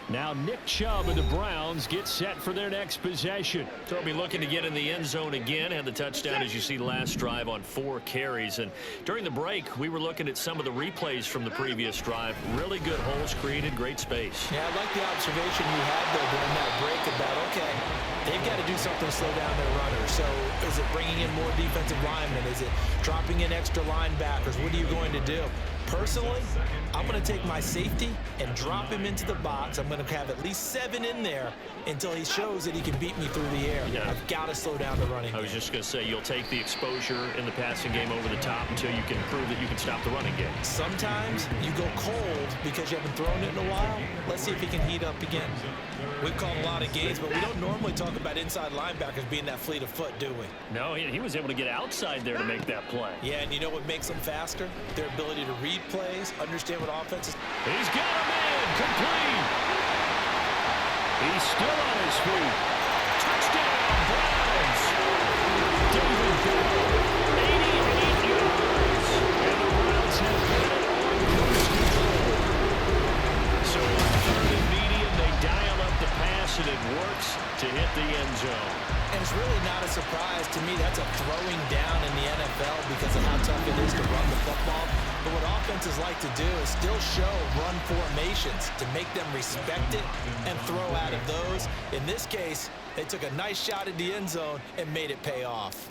Now Nick Chubb and the Browns get set for their next possession. So they'll be looking to get in the end zone again. Had the touchdown, as you see, last drive on 4 carries. And during the break, we were looking at some of the replays from the previous drive. Really good holes created, great space. Yeah, I like the observation you had there during that break about, okay, they've got to do something to slow down their runner. So is it bringing in more defensive linemen? Is it dropping in extra linebackers? What are you going to do? Personally, I'm going to take my safety and drop him into the box. I'm going to have at least 7 in there until he shows that he can beat me through the air. Yeah. I've got to slow down the running game. I was just going to say, you'll take the exposure in the passing game over the top until you can prove that you can stop the running game. Sometimes you go cold because you haven't thrown it in a while. Let's see if he can heat up again. We've called a lot of games, but we don't normally talk about inside linebackers being that fleet of foot, do we? No, he was able to get outside there to make that play. Yeah, and you know what makes them faster? Their ability to read plays, understand what offense is. He's got a man, complete. He's still on his feet. Touchdown, Browns. David Bell, 88 yards. And the Browns have got it on cruise control. So on 3rd and medium, they dial up the pass, and it works to hit the end zone. And it's really not a surprise to me. That's a throwing down in the NFL because of how tough it is to run the football. But what offenses like to do is still show run formations to make them respect it and throw out of those. In this case, they took a nice shot at the end zone and made it pay off.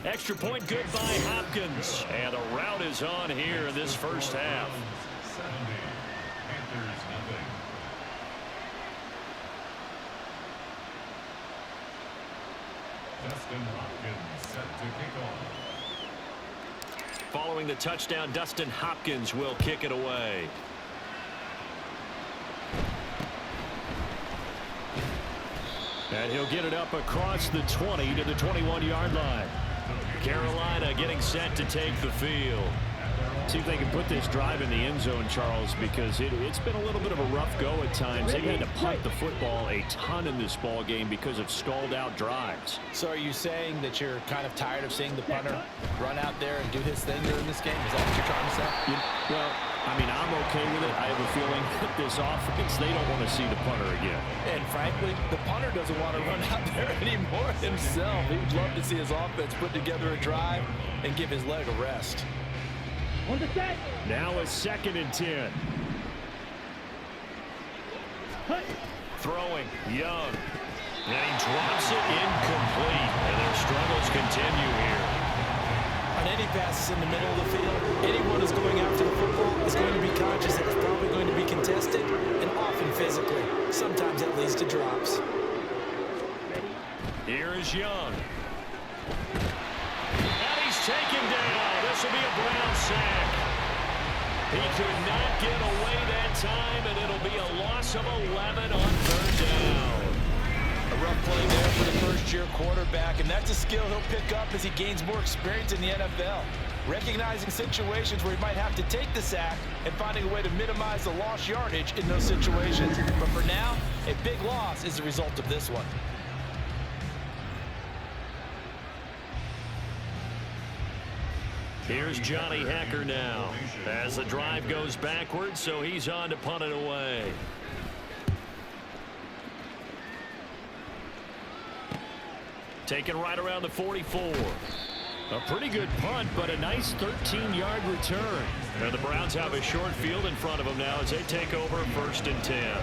Extra point good by Hopkins. And the route is on here in this first half. Following the touchdown, Dustin Hopkins will kick it away. And he'll get it up across the 20 to the 21-yard line. Carolina getting set to take the field. See if they can put this drive in the end zone, Charles, because it's been a little bit of a rough go at times. They've had to punt the football a ton in this ball game because of stalled-out drives. So are you saying that you're kind of tired of seeing the punter run out there and do his thing during this game? Is that what you're trying to say? Well, I mean, I'm okay with it. I have a feeling that this offense, they don't want to see the punter again. And frankly, the punter doesn't want to run out there anymore himself. He would love to see his offense put together a drive and give his leg a rest. On the set. Now a 2nd and 10. Cut. Throwing, Young. And he drops it incomplete. And their struggles continue here. On any passes in the middle of the field, anyone who's going after the football is going to be conscious that it's probably going to be contested and often physically. Sometimes that leads to drops. Here is Young. And he's taken down. This will be a Brown sack. He could not get away that time, and it'll be a loss of 11 on 3rd down. A rough play there for the first-year quarterback, and that's a skill he'll pick up as he gains more experience in the NFL. Recognizing situations where he might have to take the sack and finding a way to minimize the lost yardage in those situations. But for now, a big loss is the result of this one. Here's Johnny Hecker now as the drive goes backwards, so he's on to punt it away. Taken right around the 44. A pretty good punt, but a nice 13-yard return. And the Browns have a short field in front of them now as they take over 1st and 10.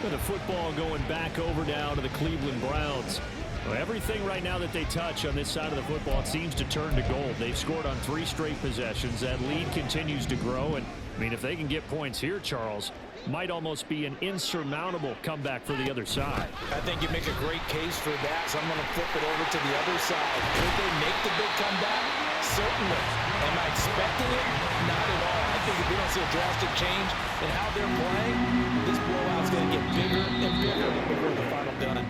And the football going back over now to the Cleveland Browns. Well, everything right now that they touch on this side of the football, it seems to turn to gold. They've scored on 3 straight possessions. That lead continues to grow. And, I mean, if they can get points here, Charles, might almost be an insurmountable comeback for the other side. I think you make a great case for that, so I'm going to flip it over to the other side. Could they make the big comeback? Certainly. Am I expecting it? Not at all. I think if we don't see a drastic change in how they're playing, this blowout's going to get bigger and bigger before the final done.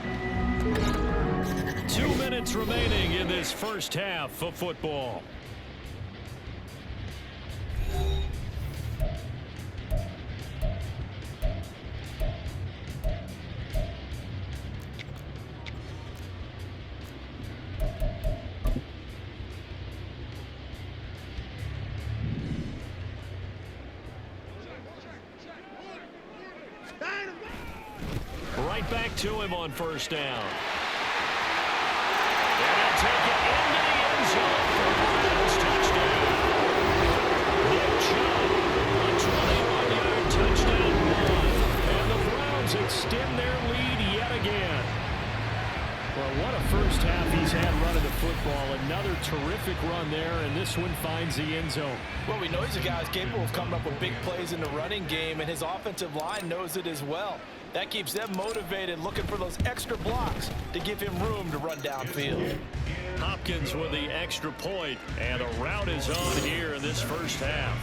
2 minutes remaining in this first half of football. Right back to him on 1st down. And he'll take it into the end zone for a Browns touchdown. Nick Chubb, a 21-yard touchdown run. And the Browns extend their lead yet again. Well, what a first half he's had running the football. Another terrific run there, and this one finds the end zone. Well, we know he's a guy who's capable of coming up with big plays in the running game, and his offensive line knows it as well. That keeps them motivated, looking for those extra blocks to give him room to run downfield. Hopkins with the extra point, and a route is on here in this first half.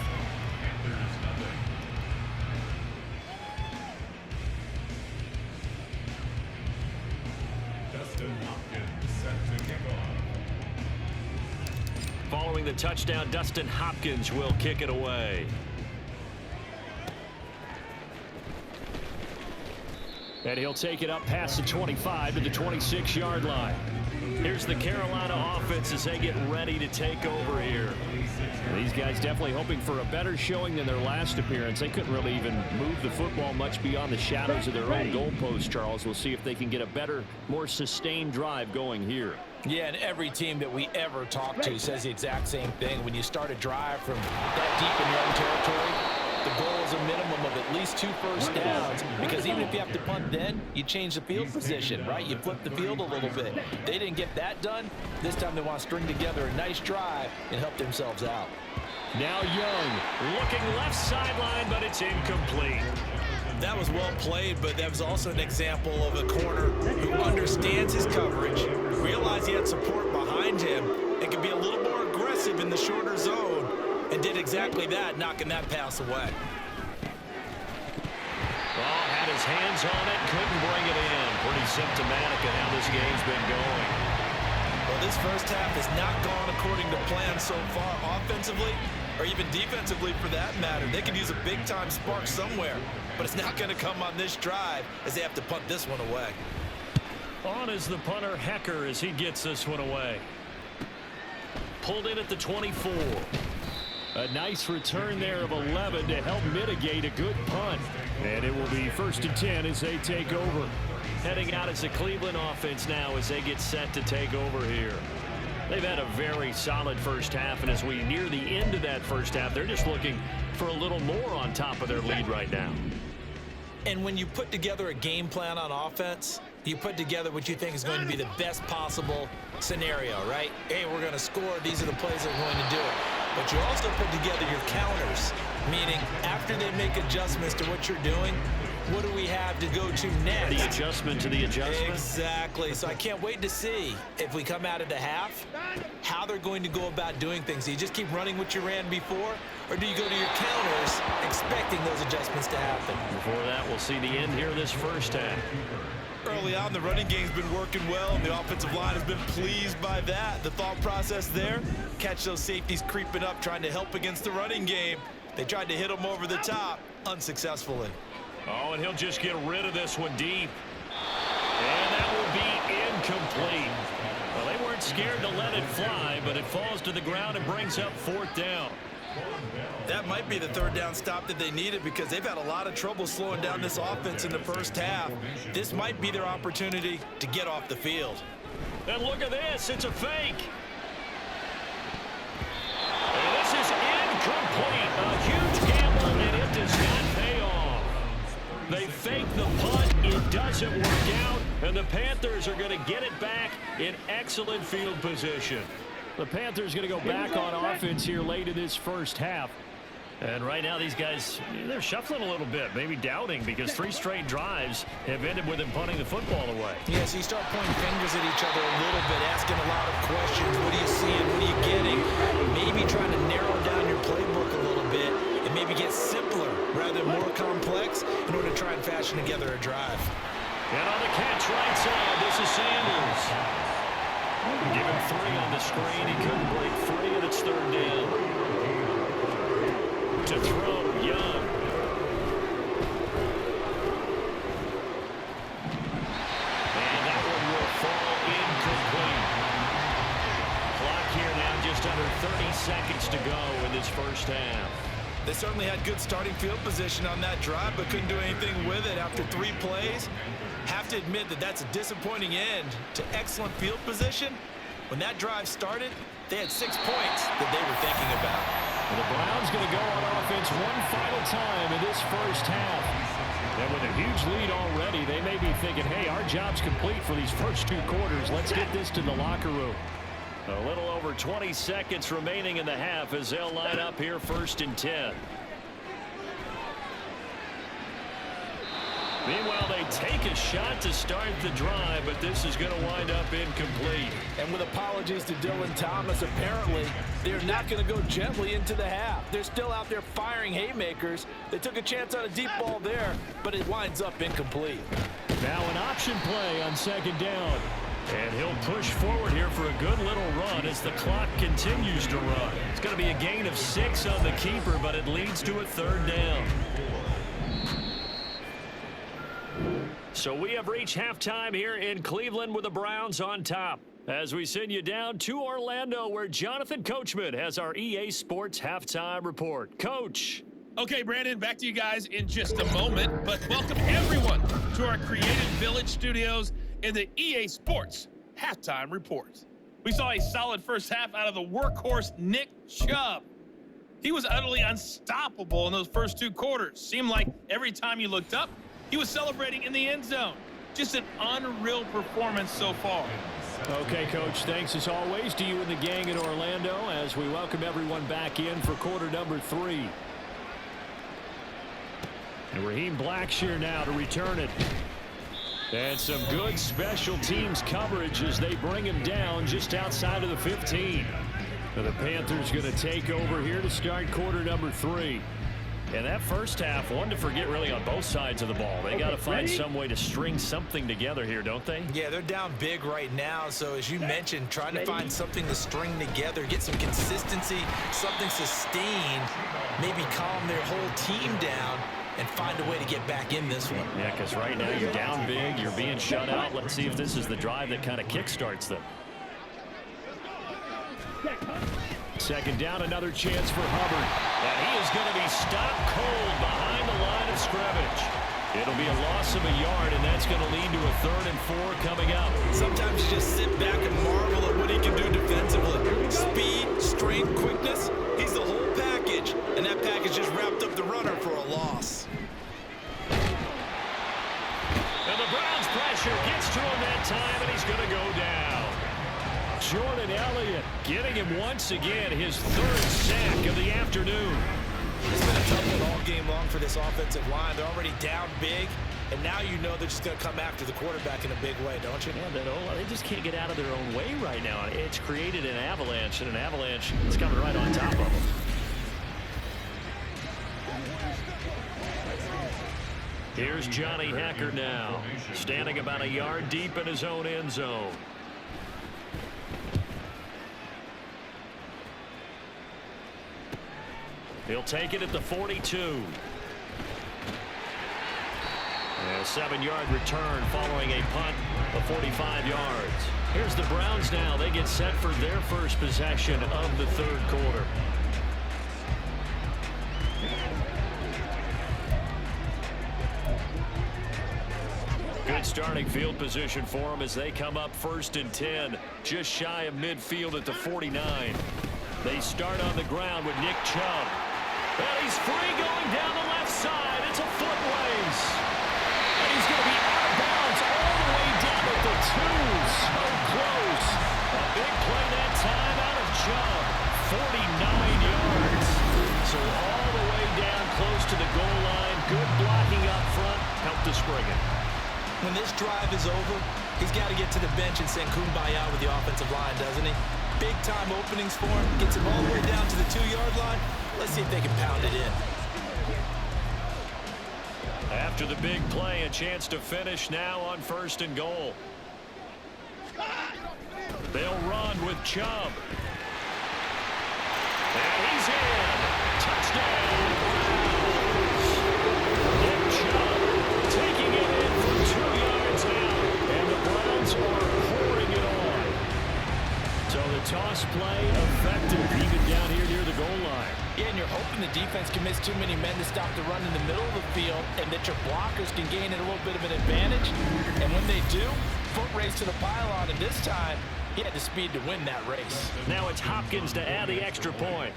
Following the touchdown, Dustin Hopkins will kick it away. And he'll take it up past the 25 to the 26-yard line. Here's the Carolina offense as they get ready to take over here. These guys definitely hoping for a better showing than their last appearance. They couldn't really even move the football much beyond the shadows of their own goalpost, Charles. We'll see if they can get a better, more sustained drive going here. Yeah, and every team that we ever talk to says the exact same thing. When you start a drive from that deep in your own territory, the goal is a minimum of at least 2 first downs, because even if you have to punt then, you change the field position, right? You flip the field a little bit. They didn't get that done. This time they want to string together a nice drive and help themselves out. Now Young looking left sideline, but it's incomplete. That was well played, but that was also an example of a corner who understands his coverage, realized he had support behind him, and could be a little more aggressive in the shorter zone, and did exactly that, knocking that pass away. Ball had his his hands on it, couldn't bring it in. Pretty symptomatic of how this game's been going. Well, this first half has not gone according to plan so far offensively, or even defensively for that matter. They could use a big-time spark somewhere, but it's not going to come on this drive as they have to punt this one away. On is the punter, Hecker, as he gets this one away. Pulled in at the 24. A nice return there of 11 to help mitigate a good punt. And it will be 1st and 10 as they take over. Heading out as the Cleveland offense now as they get set to take over here. They've had a very solid first half, and as we near the end of that first half, they're just looking for a little more on top of their lead right now. And when you put together a game plan on offense, you put together what you think is going to be the best possible scenario, right? Hey, we're going to score. These are the plays that we're going to do it. But you also put together your counters, meaning after they make adjustments to what you're doing, what do we have to go to next? The adjustment to the adjustment. Exactly. So I can't wait to see if we come out of the half, how they're going to go about doing things. Do you just keep running what you ran before, or do you go to your counters expecting those adjustments to happen? Before that, we'll see the end here this first half. Early on, the running game's been working well, and the offensive line has been pleased by that. The thought process there, catch those safeties creeping up, trying to help against the running game. They tried to hit them over the top, unsuccessfully. Oh, and he'll just get rid of this one deep. And that will be incomplete. Well, they weren't scared to let it fly, but it falls to the ground and brings up 4th down. That might be the 3rd down stop that they needed because they've had a lot of trouble slowing down this offense in the first half. This might be their opportunity to get off the field. And look at this. It's a fake. And this is incomplete. A huge gamble, and it does not pay off. They fake the punt. It doesn't work out, and the Panthers are going to get it back in excellent field position. The Panthers going to go back on offense here late in this first half. And right now these guys, they're shuffling a little bit, maybe doubting, because 3 straight drives have ended with them punting the football away. Yeah, so you start pointing fingers at each other a little bit, asking a lot of questions. What are you seeing? What are you getting? Maybe trying to narrow down your playbook a little bit and maybe get simpler rather than more complex in order to try and fashion together a drive. And on the catch right side, this is Sanders. Give him 3 on the screen. He couldn't break 3, and it's 3rd down. To throw, Young. And that one will fall incomplete. Clock here now just under 30 seconds to go in this first half. They certainly had good starting field position on that drive, but couldn't do anything with it after 3 plays. Have to admit that that's a disappointing end to excellent field position. When that drive started, they had 6 points that they were thinking about. And the Browns going to go on offense one final time in this first half. And with a huge lead already, they may be thinking, hey, our job's complete for these first 2 quarters. Let's get this to the locker room. A little over 20 seconds remaining in the half as they'll line up here 1st and 10. Meanwhile, they take a shot to start the drive, but this is going to wind up incomplete. And with apologies to Dylan Thomas, apparently they're not going to go gently into the half. They're still out there firing haymakers. They took a chance on a deep ball there, but it winds up incomplete. Now an option play on 2nd down. And he'll push forward here for a good little run as the clock continues to run. It's going to be a gain of 6 on the keeper, but it leads to a 3rd down. So we have reached halftime here in Cleveland with the Browns on top. As we send you down to Orlando, where Jonathan Coachman has our EA Sports halftime report. Coach. Okay, Brandon, back to you guys in just a moment, but welcome everyone to our Creative Village studios in the EA Sports halftime report. We saw a solid first half out of the workhorse Nick Chubb. He was utterly unstoppable in those first 2 quarters. Seemed like every time you looked up, he was celebrating in the end zone. Just an unreal performance so far. Okay, Coach, thanks as always to you and the gang in Orlando as we welcome everyone back in for quarter number 3. And Raheem Blackshear now to return it. And some good special teams coverage as they bring him down just outside of the 15. Now the Panthers going to take over here to start quarter number 3. And that first half, one to forget really on both sides of the ball. They got to find some way to string something together here, don't they? Yeah, they're down big right now. So as you mentioned, trying to find something to string together, get some consistency, something sustained, maybe calm their whole team down and find a way to get back in this one. Yeah, because right now you're down big, you're being shut out. Let's see if this is the drive that kind of kickstarts them. Second down, another chance for Hubbard. And he is going to be stopped cold behind the line of scrimmage. It'll be a loss of a yard, and that's going to lead to a 3rd and 4 coming up. Sometimes you just sit back and marvel at what he can do defensively. Speed, strength, quickness, he's the whole package. And that package just wrapped up the runner for a loss. And the Browns pressure gets to him that time, and he's going to go down. Jordan Elliott getting him once again, his 3rd sack of the afternoon. It's been a tough one all game long for this offensive line. They're already down big, and now you know they're just going to come after the quarterback in a big way, don't you? Yeah, they just can't get out of their own way right now. It's created an avalanche, and an avalanche is coming right on top of them. Here's Johnny Hacker now, standing about a yard deep in his own end zone. He'll take it at the 42. A 7-yard return following a punt of 45 yards. Here's the Browns now. They get set for their first possession of the 3rd quarter. Good starting field position for them as they come up 1st and 10, just shy of midfield at the 49. They start on the ground with Nick Chubb. And he's free going down the left side. It's a foot race. And he's going to be out of bounds all the way down at the 2. So close. A big play that time out of Chubb. 49 yards. So all the way down close to the goal line. Good blocking up front. Helped to spring it. When this drive is over, he's got to get to the bench and sing kumbaya with the offensive line, doesn't he? Big-time openings for him. Gets him all the way down to the 2-yard line. Let's see if they can pound it in. After the big play, a chance to finish now on 1st and goal. They'll run with Chubb. And he's in. Touchdown. Nick Chubb taking it in from 2 yards out. And the Browns are pouring it on. So the toss play effective even down here near the goal line. Yeah, and you're hoping the defense commits too many men to stop the run in the middle of the field and that your blockers can gain a little bit of an advantage. And when they do, foot race to the pylon, and this time he had the speed to win that race. Now it's Hopkins to add the extra point.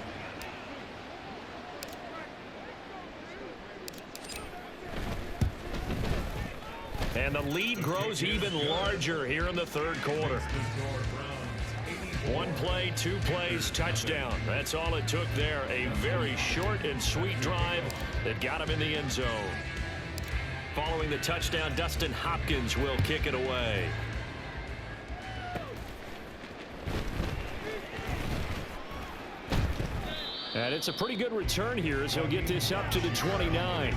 And the lead grows even larger here in the 3rd quarter. 1 play, 2 plays, touchdown. That's all it took there. A very short and sweet drive that got him in the end zone. Following the touchdown, Dustin Hopkins will kick it away. And it's a pretty good return here as he'll get this up to the 29.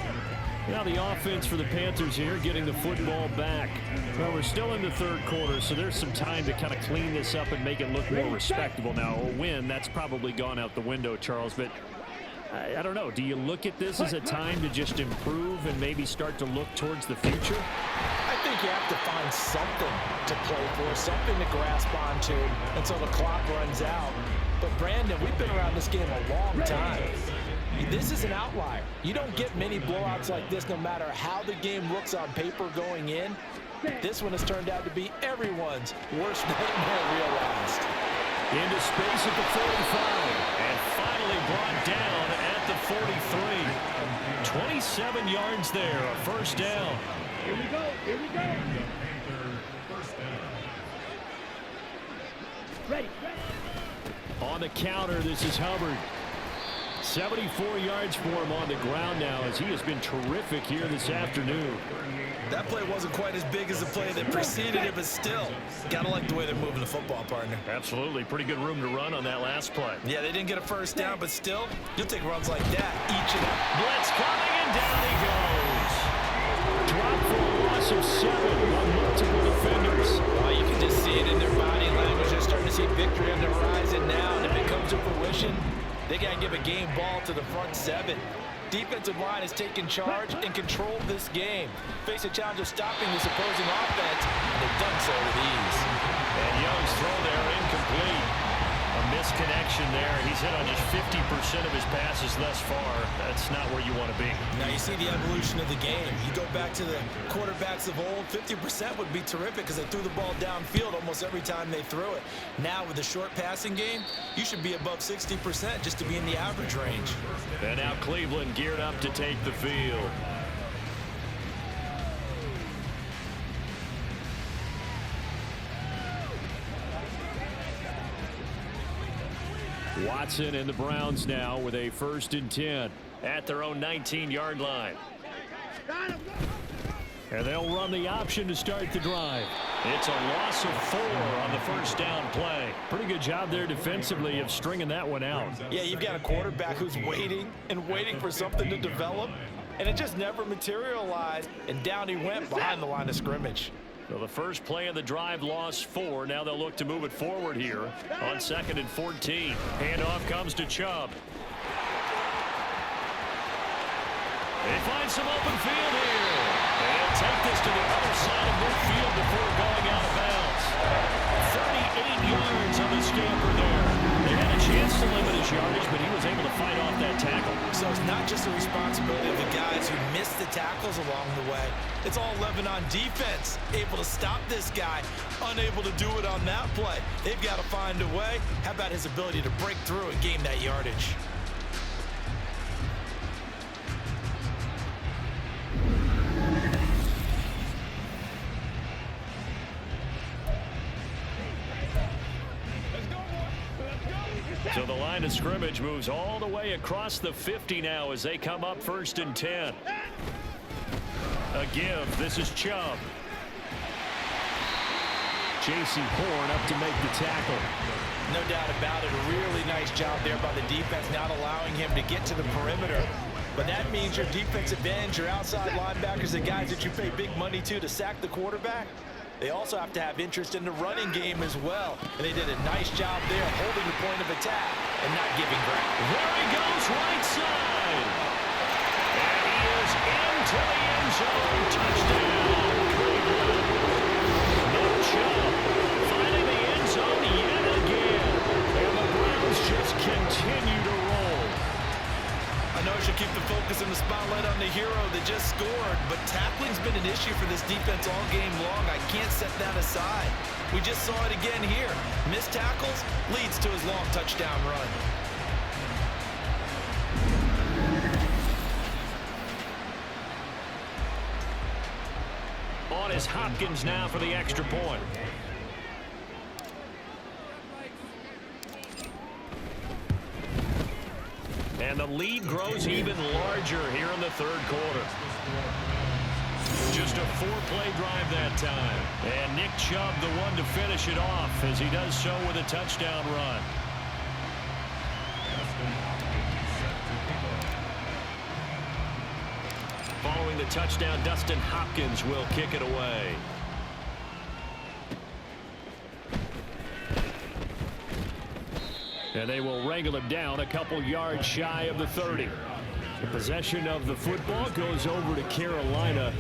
Now the offense for the Panthers here getting the football back. Well, we're still in the 3rd quarter, so there's some time to kind of clean this up and make it look more respectable. Now, a win, that's probably gone out the window, Charles, but I don't know. Do you look at this as a time to just improve and maybe start to look towards the future? I think you have to find something to play for, something to grasp onto until the clock runs out. But, Brandon, we've been around this game a long time. This is an outlier. You don't get many blowouts like this no matter how the game looks on paper going in. This one has turned out to be everyone's worst nightmare realized. Into space at the 45 and finally brought down at the 43. 27 yards there, a 1st down. Here we go. Here we go. Ready. On the counter, this is Hubbard. 74 yards for him on the ground now, as he has been terrific here this afternoon. That play wasn't quite as big as the play that preceded it, but still, gotta like the way they're moving the football, partner. Absolutely. Pretty good room to run on that last play. Yeah, they didn't get a first down, but still, you'll take runs like that each and every. Blitz coming, and down he goes. Drop for a loss of 7 on multiple defenders. Oh, you can just see it in their body language. They're starting to see victory on the horizon now, and if it comes to fruition, they got to give a game ball to the front 7. Defensive line has taken charge and controlled this game. Face a challenge of stopping this opposing offense, and they've done so with ease. And Young's throw there incomplete. A misconnection there. He's hit on just 50% of his passes thus far. That's not where you want to be. Now you see the evolution of the game. You go back to the quarterbacks of old, 50% would be terrific because they threw the ball downfield almost every time they threw it. Now with the short passing game, you should be above 60% just to be in the average range. And now Cleveland geared up to take the field. Watson and the Browns now with a 1st and 10 at their own 19-yard line. And they'll run the option to start the drive. It's a loss of 4 on the first down play. Pretty good job there defensively of stringing that one out. Yeah, you've got a quarterback who's waiting and waiting for something to develop, and it just never materialized, and down he went behind the line of scrimmage. So the first play of the drive lost 4. Now they'll look to move it forward here on 2nd and 14. Handoff comes to Chubb. They find some open field here. And take this to the other side of midfield before going out of bounds. 38 yards on the scamper there. They had a chance to limit his yardage, but he was able to fight off that tackle. So it's not just the responsibility of the guys who missed the tackles along the way. It's all 11 on defense, able to stop this guy, unable to do it on that play. They've got to find a way. How about his ability to break through and gain that yardage? So the line of scrimmage moves all the way across the 50 now as they come up 1st and 10. A give. This is Chubb. J.C. Horn up to make the tackle. No doubt about it. A really nice job there by the defense, not allowing him to get to the perimeter. But that means your defensive ends, your outside linebackers, the guys that you pay big money to sack the quarterback, they also have to have interest in the running game as well. And they did a nice job there holding the point of attack and not giving ground. There he goes, right side. And he is into the end zone. Touchdown, Cleveland. Nick Chubb finding the end zone yet again. And the Browns just continue to roll. I know I should keep the focus and the spotlight on the hero that just scored, but tackling's been an issue for this defense all game long. I can't set that aside. We just saw it again here. Missed tackles leads to his long touchdown run. On is Hopkins now for the extra point. And the lead grows even larger here in the 3rd quarter. Just a 4-play drive that time. And Nick Chubb the one to finish it off as he does so with a touchdown run. Following the touchdown, Dustin Hopkins will kick it away. And they will wrangle him down a couple yards shy of the 30. The possession of the football goes over to Carolina.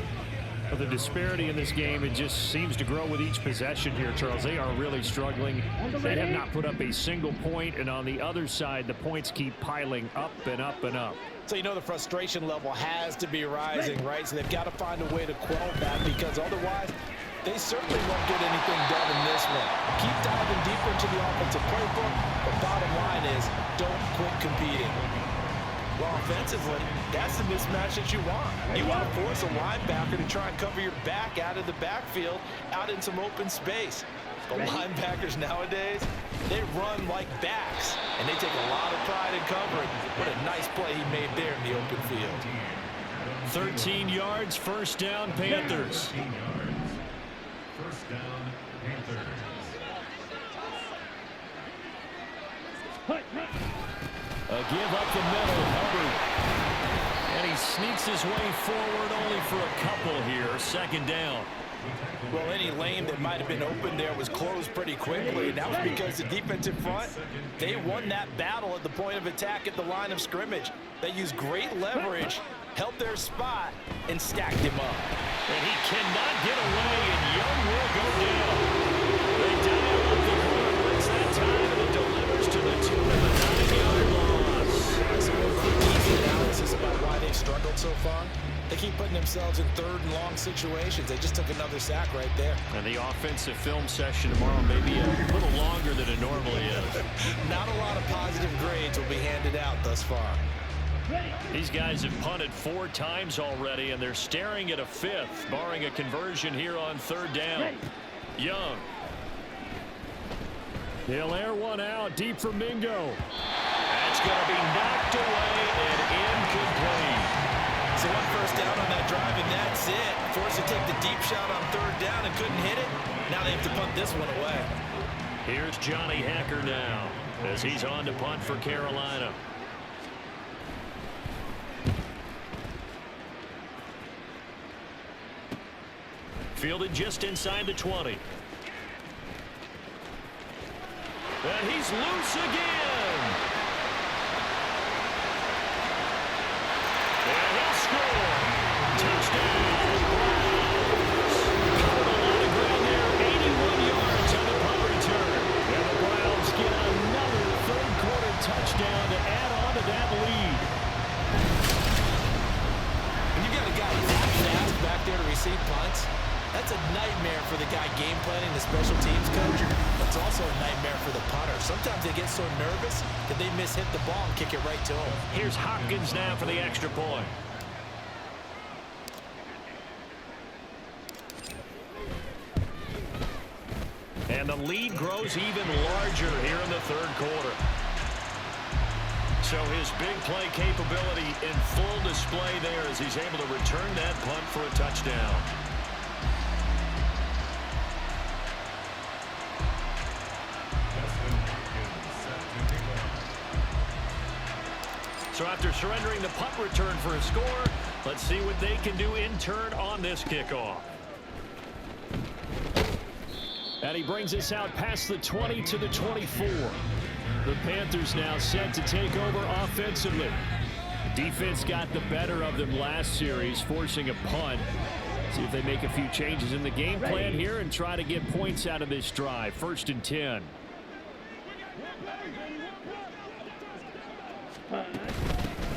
But the disparity in this game, it just seems to grow with each possession here, Charles. They are really struggling. They have not put up a single point, and on the other side, the points keep piling up and up and up. So you know the frustration level has to be rising, right? So they've got to find a way to quell that, because otherwise they certainly won't get anything done in this one. Keep diving deeper into the offensive playbook, but bottom line is don't quit competing. Well, offensively, that's the mismatch that you want. You want to force a linebacker to try and cover your back out of the backfield, out in some open space. But linebackers nowadays, they run like backs, and they take a lot of pride in covering. What a nice play he made there in the open field. 13 yards, first down, Panthers. 13 yards, first down, Panthers. A give up the middle, Hubbard. And he sneaks his way forward only for a couple here, second down. Well, any lane that might have been open there was closed pretty quickly, and that was because the defensive front, they won that battle at the point of attack at the line of scrimmage. They used great leverage, held their spot, and stacked him up. And he cannot get away, and Young will go down. They dial up the quarterbacks that time, and it delivers to the tune of a 9-yard loss. Some easy analysis about why they've struggled so far. They keep putting themselves in third and long situations. They just took another sack right there. And the offensive film session tomorrow may be a little longer than it normally is. Not a lot of positive grades will be handed out thus far. These guys have punted 4 times already, and they're staring at a 5th, barring a conversion here on third down. Young. He'll air one out deep for Mingo. That's going to be knocked away and incomplete. So 1 first down on that drive, and that's it. Forced to take the deep shot on third down and couldn't hit it. Now they have to punt this one away. Here's Johnny Hacker now as he's on to punt for Carolina. Fielded just inside the 20. And he's loose again. And he'll score. Touchdown. Covered a lot of ground there. 81 yards on the punt return. And the Browns get another third-quarter touchdown to add on to that lead. When you got a guy that fast back there to receive punts, that's a nightmare for the guy game planning, the special teams coach. But it's also a nightmare for the punter. Sometimes they get so nervous that they mishit the ball and kick it right to him. Here's Hopkins now for the extra point. And the lead grows even larger here in the third quarter. So his big play capability in full display there as he's able to return that punt for a touchdown. So after surrendering the punt return for a score, let's see what they can do in turn on this kickoff. And he brings us out past the 20 to the 24. The Panthers now set to take over offensively. Defense got the better of them last series, forcing a punt. See if they make a few changes in the game plan here and try to get points out of this drive. 1st and 10.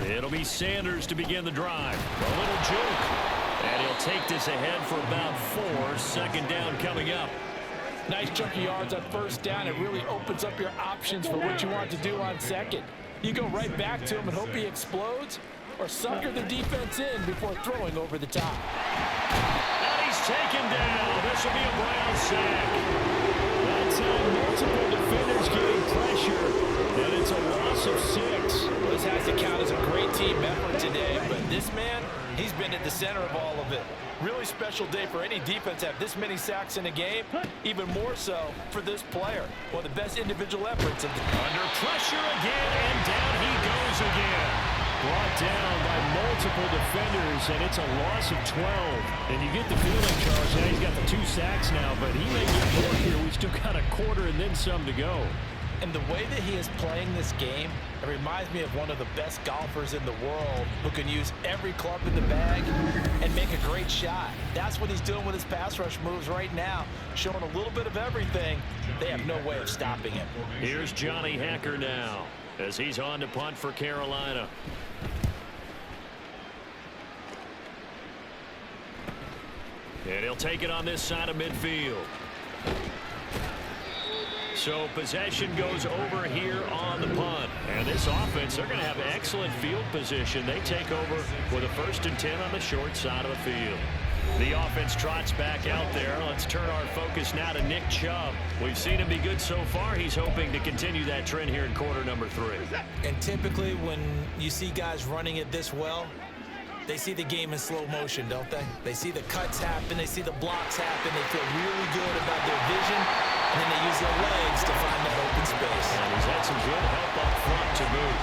It'll be Sanders to begin the drive. A little juke. And he'll take this ahead for about 4. Second down coming up. Nice chunk of yards on first down. It really opens up your options for what you want to do on second. You go right back to him and hope he explodes, or sucker the defense in before throwing over the top. And he's taken down. This will be a Brown sack. That's multiple defenders getting pressure, and it's a loss of 6. This has to count as a great team effort today, but this man, he's been at the center of all of it. Really special day for any defense to have this many sacks in a game, even more so for this player. One of the best individual efforts of the under pressure again, and down he goes again. Brought down by multiple defenders, and it's a loss of 12. And you get the feeling, Charles, yeah, he's got the 2 sacks now, but he may get more here. We still got a quarter and then some to go. And the way that he is playing this game, it reminds me of one of the best golfers in the world who can use every club in the bag and make a great shot. That's what he's doing with his pass rush moves right now, showing a little bit of everything. They have no way of stopping him. Here's Johnny Hacker now as he's on to punt for Carolina. And he'll take it on this side of midfield. So possession goes over here on the punt. And this offense, they're going to have excellent field position. They take over with a 1st and 10 on the short side of the field. The offense trots back out there. Let's turn our focus now to Nick Chubb. We've seen him be good so far. He's hoping to continue that trend here in quarter number 3. And typically when you see guys running it this well, they see the game in slow motion, don't they? They see the cuts happen. They see the blocks happen. They feel really good about their vision. And then they use their legs to find that open space. And he's had some good help up front to boot.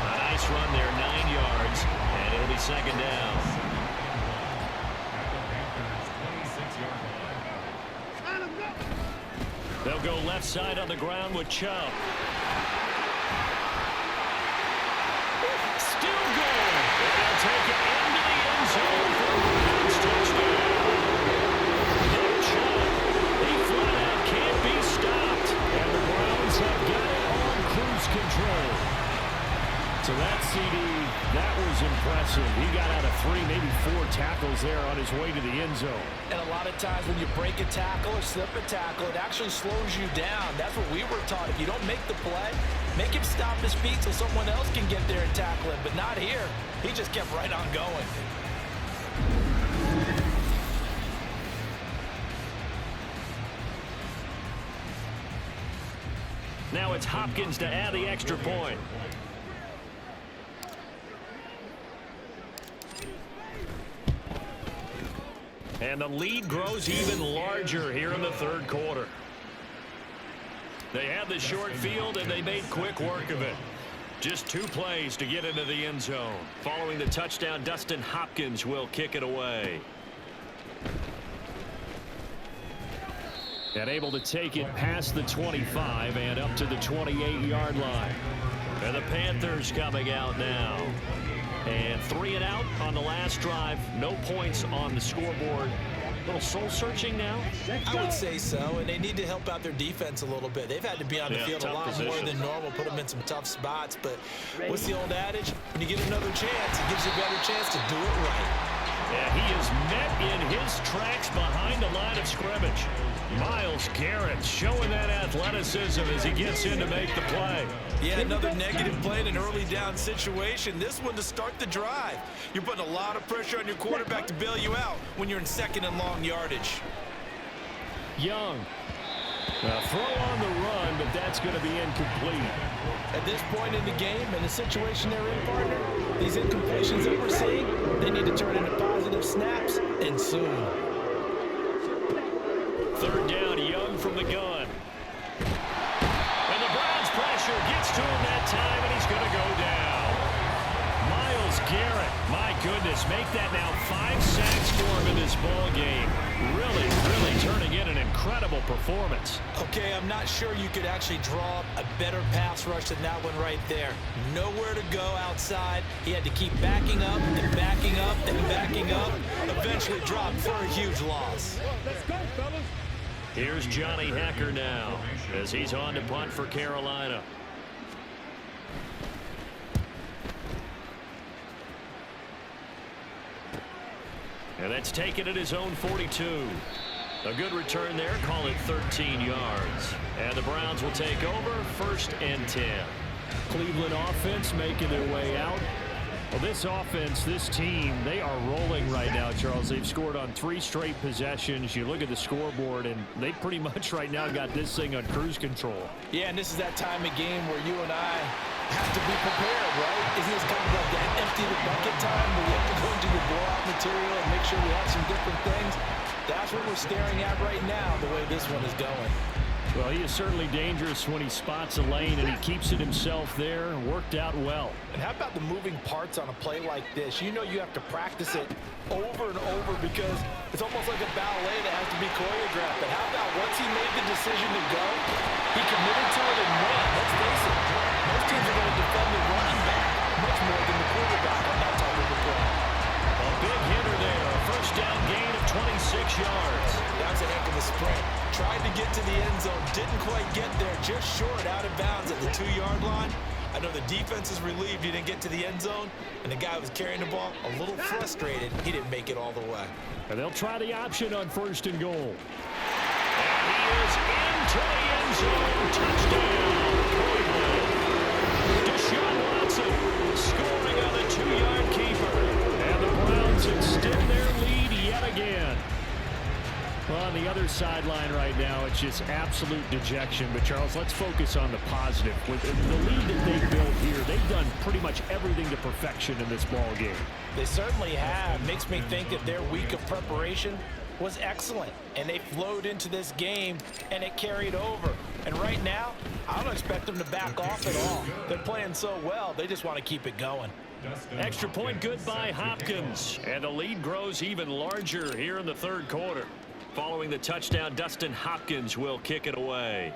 A nice run there, 9 yards, and it'll be second down. They'll go left side on the ground with Chubb. Still going. They'll take it into the end zone for a Browns touchdown. Nick Chubb, he flat out can't be stopped. And the Browns have got it on cruise control. So that CD, that was impressive. He got out of 3, maybe 4 tackles there on his way to the end zone. And a lot of times when you break a tackle or slip a tackle, it actually slows you down. That's what we were taught. If you don't make the play, make him stop his feet so someone else can get there and tackle him. But not here. He just kept right on going. Now it's Hopkins to add the extra point. And the lead grows even larger here in the third quarter. They had the short field, and they made quick work of it. Just 2 plays to get into the end zone. Following the touchdown, Dustin Hopkins will kick it away. And able to take it past the 25 and up to the 28-yard line. And the Panthers coming out now. And 3 and out on the last drive. No points on the scoreboard. A little soul-searching now? I would say so, and they need to help out their defense a little bit. They've had to be on the field a lot more than normal, put them in some tough spots. But what's the old adage? When you get another chance, it gives you a better chance to do it right. Yeah, he is met in his tracks behind the line of scrimmage. Myles Garrett showing that athleticism as he gets in to make the play. Yeah, another negative play in an early down situation. This one to start the drive. You're putting a lot of pressure on your quarterback to bail you out when you're in second and long yardage. Young. Throw on the run, but that's going to be incomplete. At this point in the game and the situation they're in, partner, these incompletions that we're seeing, they need to turn into positive snaps, and soon. Third down, Young from the gun. And the Browns pressure gets to him that time, and he's going to go down. Myles Garrett, my goodness, make that now 5 sacks for him in this ball game. Really turning in an incredible performance. Okay, I'm not sure you could actually draw a better pass rush than that one right there. Nowhere to go outside. He had to keep backing up and backing up and backing up. Eventually dropped for a huge loss. Let's go, fellas. Here's Johnny Hecker now as he's on to punt for Carolina. And that's taken at his own 42. A good return there, call it 13 yards. And the Browns will take over, 1st and 10. Cleveland offense making their way out. Well, this offense, this team, they are rolling right now, Charles. They've scored on 3 straight possessions. You look at the scoreboard, and they pretty much right now got this thing on cruise control. Yeah, and this is that time of game where you and I have to be prepared, right? Isn't this kind of like that empty the bucket time where you have to go into your blowout material and make sure we have some different things? That's what we're staring at right now, the way this one is going. Well, he is certainly dangerous when he spots a lane, and he keeps it himself there. Worked out well. And how about the moving parts on a play like this? You know you have to practice it over and over because it's almost like a ballet that has to be choreographed. But how about once he made the decision to go, he committed to it and went. Let's face it, most teams are going to defend the running back much more than the quarterback on that type of a play. A big hitter there. A 1st down gain of 26 yards. That was a heck of a sprint. Tried to get to the end zone, didn't quite get there, just short out of bounds at the 2-yard line. I know the defense is relieved he didn't get to the end zone, and the guy who was carrying the ball a little frustrated he didn't make it all the way. And they'll try the option on 1st and goal. And he is into the end zone. Touchdown, Cleveland. Deshaun Watson scoring on the 2-yard keeper. And the Browns extend their lead yet again. Panthers sideline right now, it's just absolute dejection. But, Charles, let's focus on the positive. With the lead that they've built here, they've done pretty much everything to perfection in this ball game. They certainly have. Makes me think that their week of preparation was excellent, and they flowed into this game, and it carried over. And right now, I don't expect them to back off at all. They're playing so well, they just want to keep it going. Extra point good by Hopkins, and the lead grows even larger here in the third quarter. Following the touchdown, Dustin Hopkins will kick it away.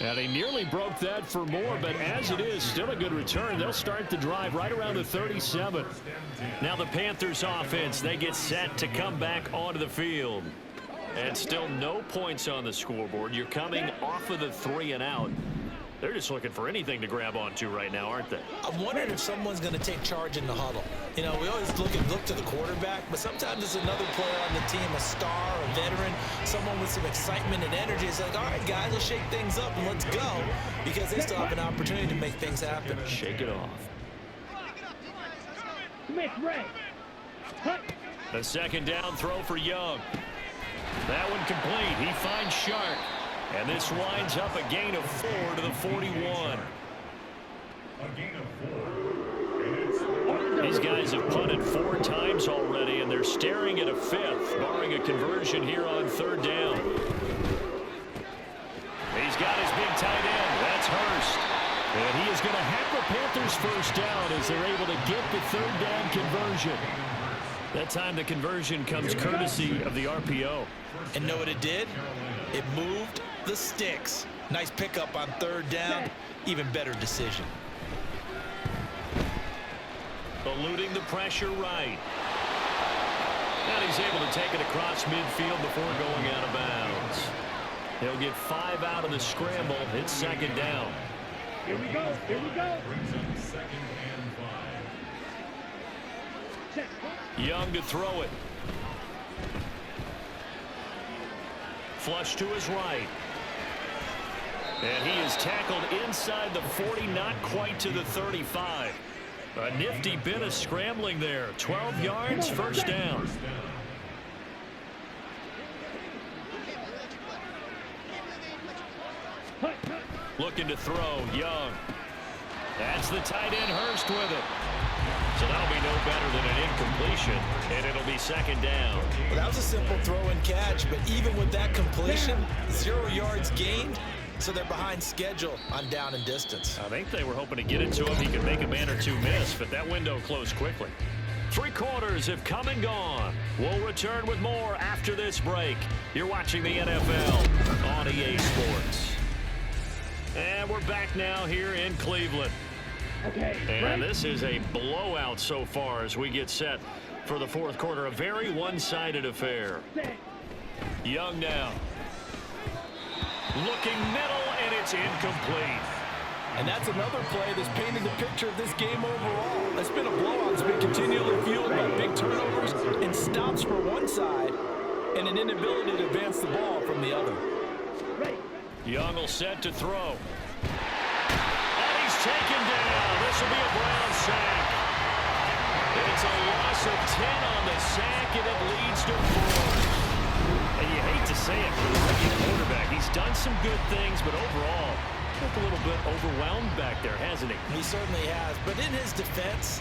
And he nearly broke that for more, but as it is, still a good return. They'll start the drive right around the 37. Now the Panthers offense, they get set to come back onto the field. And still no points on the scoreboard. You're coming off of the 3 and out. They're just looking for anything to grab onto right now, aren't they? I'm wondering if someone's going to take charge in the huddle. You know, we always look to the quarterback, but sometimes it's another player on the team, a star, a veteran, someone with some excitement and energy. It's like, all right, guys, let's shake things up and let's go, because they still have an opportunity to make things happen. Shake it off. Smith, Ray. Cut. The second down throw for Young. That one complete. He finds Shark. And this winds up a gain of 4 to the 41. A gain of 4. These guys have punted 4 times already, and they're staring at a 5th, barring a conversion here on third down. He's got his big tight end. That's Hurst. And he is going to have the Panthers first down as they're able to get the third down conversion. That time the conversion comes courtesy of the RPO. And know what it did? It moved the sticks. Nice pickup on third down. Even better decision. Eluding the pressure right. And he's able to take it across midfield before going out of bounds. He'll get 5 out of the scramble. It's second down. Here we go. Here we go. Brings up second and 5. Young to throw it. Flush to his right. And he is tackled inside the 40, not quite to the 35. A nifty bit of scrambling there. 12 yards, first down. Looking to throw, Young. That's the tight end, Hurst with it. So that'll be no better than an incompletion, and it'll be second down. Well, that was a simple throw and catch, but even with that completion, 0 yards gained, so they're behind schedule on down and distance. I think they were hoping to get it to him. He could make a man or two miss, but that window closed quickly. 3 quarters have come and gone. We'll return with more after this break. You're watching the NFL on EA Sports. And we're back now here in Cleveland. Okay. And this is a blowout so far as we get set for the fourth quarter. A very one-sided affair. Young now. Looking middle, and it's incomplete. And that's another play that's painted the picture of this game overall. It's been a blowout. It's been continually fueled by big turnovers and stops for one side and an inability to advance the ball from the other. Young will set to throw. And he's taken down. This will be a Brown sack. It's a loss of 10 on the sack, and it leads to 4. And you hate to say it for the rookie quarterback. He's done some good things, but overall, looked a little bit overwhelmed back there, hasn't he? He certainly has. But in his defense,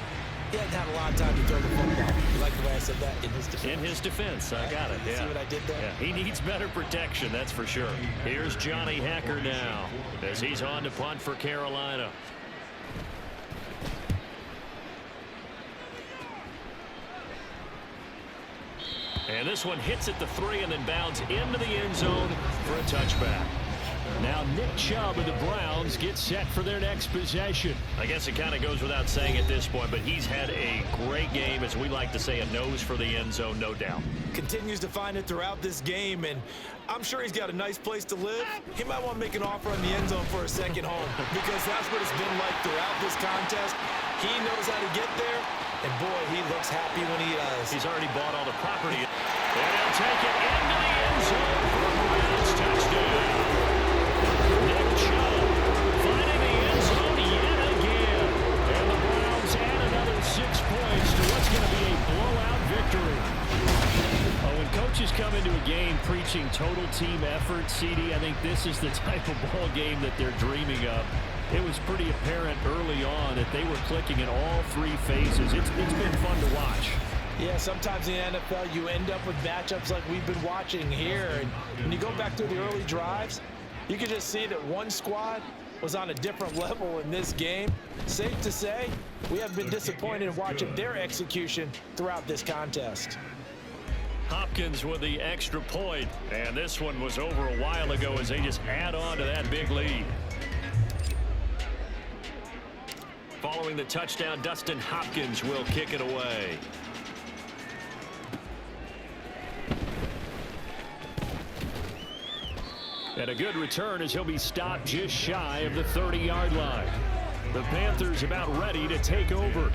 he hasn't had a lot of time to throw the football. You like the way I said that? In his defense. In his defense, I got it. Yeah. See what I did there? Yeah, he needs better protection, that's for sure. Here's Johnny Hecker now as he's on to punt for Carolina. And this one hits at the 3 and then bounds into the end zone for a touchback. Now Nick Chubb of the Browns gets set for their next possession. I guess it kind of goes without saying at this point, but he's had a great game, as we like to say, a nose for the end zone, no doubt. Continues to find it throughout this game, and I'm sure he's got a nice place to live. He might want to make an offer on the end zone for a second home, because that's what it's been like throughout this contest. He knows how to get there, and boy, he looks happy when he does. He's already bought all the property. And he'll take it into the end zone for a Browns touchdown. Nick Chubb finding the end zone yet again. And the Browns add another 6 points to what's going to be a blowout watching total team effort, CD, I think this is the type of ball game that they're dreaming of. It was pretty apparent early on that they were clicking in all three phases. It's been fun to watch. Yeah, sometimes in the NFL you end up with matchups like we've been watching here. And when you go back to the early drives, you can just see that one squad was on a different level in this game. Safe to say, we have been disappointed in watching their execution throughout this contest. Hopkins with the extra point, and this one was over a while ago as they just add on to that big lead. Following the touchdown, Dustin Hopkins will kick it away. And a good return as he'll be stopped just shy of the 30-yard line. The Panthers about ready to take over.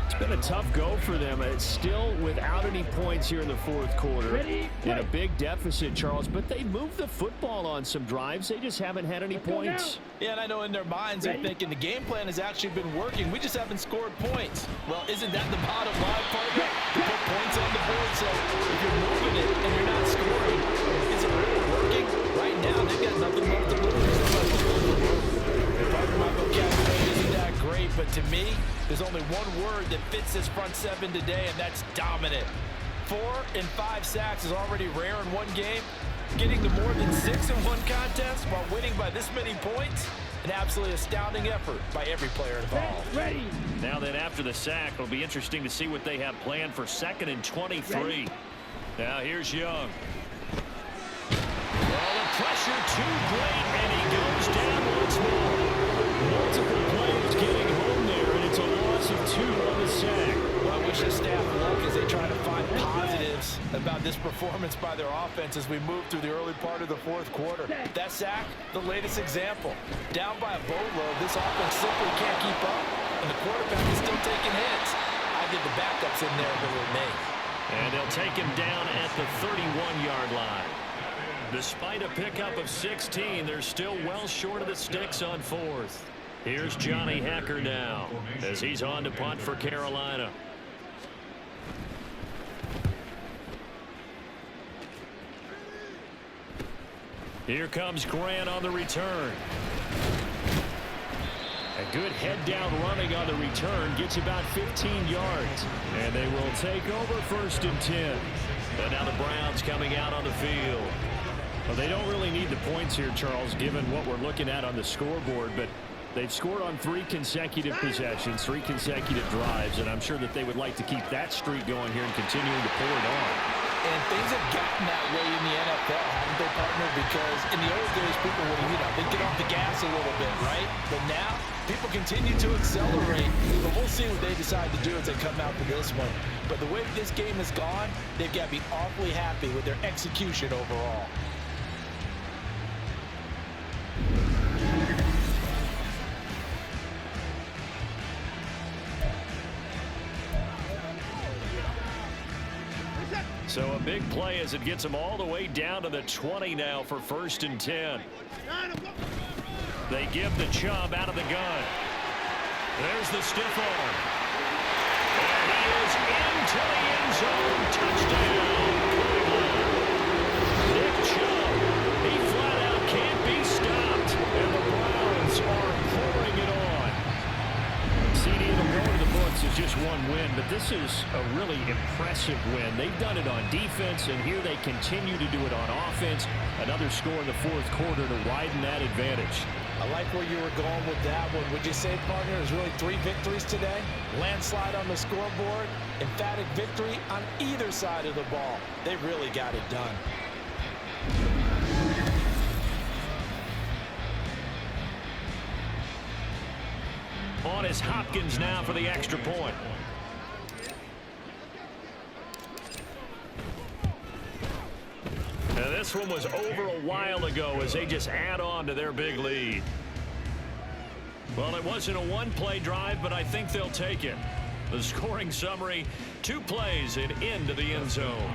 It's been a tough go for them. It's still without any points here in the fourth quarter. In a big deficit, Charles, but they moved the football on some drives. They just haven't had any points. Yeah, and I know in their minds they're thinking the game plan has actually been working. We just haven't scored points. Well, isn't that the bottom line, partner? To put points on the board. So if you're moving it and you're not scoring, is it really working? Right now, they've got nothing left to lose. Partner, my vocabulary isn't that great, but to me, there's only one word that fits this front seven today, and that's dominant. 4 and 5 sacks is already rare in one game. Getting to more than 6 in one contest while winning by this many points, an absolutely astounding effort by every player involved. Ready. Now then, after the sack, it'll be interesting to see what they have planned for 2nd and 23. Now here's Young. Well, the pressure too great, and he goes down once more. Multiple players getting home there, and it's a loss of 2 on the sack. Well, I wish the staff look as they try to find positives about this performance by their offense as we move through the early part of the fourth quarter. That sack, the latest example. Down by a boatload, this offense simply can't keep up, and the quarterback is still taking hits. I give the backups in there to remain. And they'll take him down at the 31-yard line. Despite a pickup of 16, they're still well short of the sticks on 4th. Here's Johnny Hacker now as he's on to punt for Carolina. Here comes Grant on the return. A good head-down running on the return gets about 15 yards. And they will take over 1st and 10. And now the Browns coming out on the field. Well, they don't really need the points here, Charles, given what we're looking at on the scoreboard, but they've scored on 3 consecutive possessions, 3 consecutive drives, and I'm sure that they would like to keep that streak going here and continuing to pull it on. And things have gotten that way in the NFL, haven't they, partner? Because in the old days, people would, they'd get off the gas a little bit, right? But now, people continue to accelerate. But we'll see what they decide to do as they come out for this one. But the way this game has gone, they've got to be awfully happy with their execution overall. So a big play as it gets them all the way down to the 20 now for 1st and 10. They give the Chubb out of the gun. There's the stiff arm. And he is into the end zone. Touchdown. Nick Chubb, he flat out can't be stopped. And the Browns are pouring it on. CD, it'll go to the books as just one win, but this is a really impressive win. They've done it on defense, and here they continue to do it on offense. Another score in the fourth quarter to widen that advantage. I like where you were going with that one. Would you say, partner, there's really 3 victories today? Landslide on the scoreboard, emphatic victory on either side of the ball. They really got it done. On is Hopkins now for the extra point. Now this one was over a while ago as they just add on to their big lead. Well, it wasn't a one-play drive, but I think they'll take it. The scoring summary, 2 plays and into the end zone.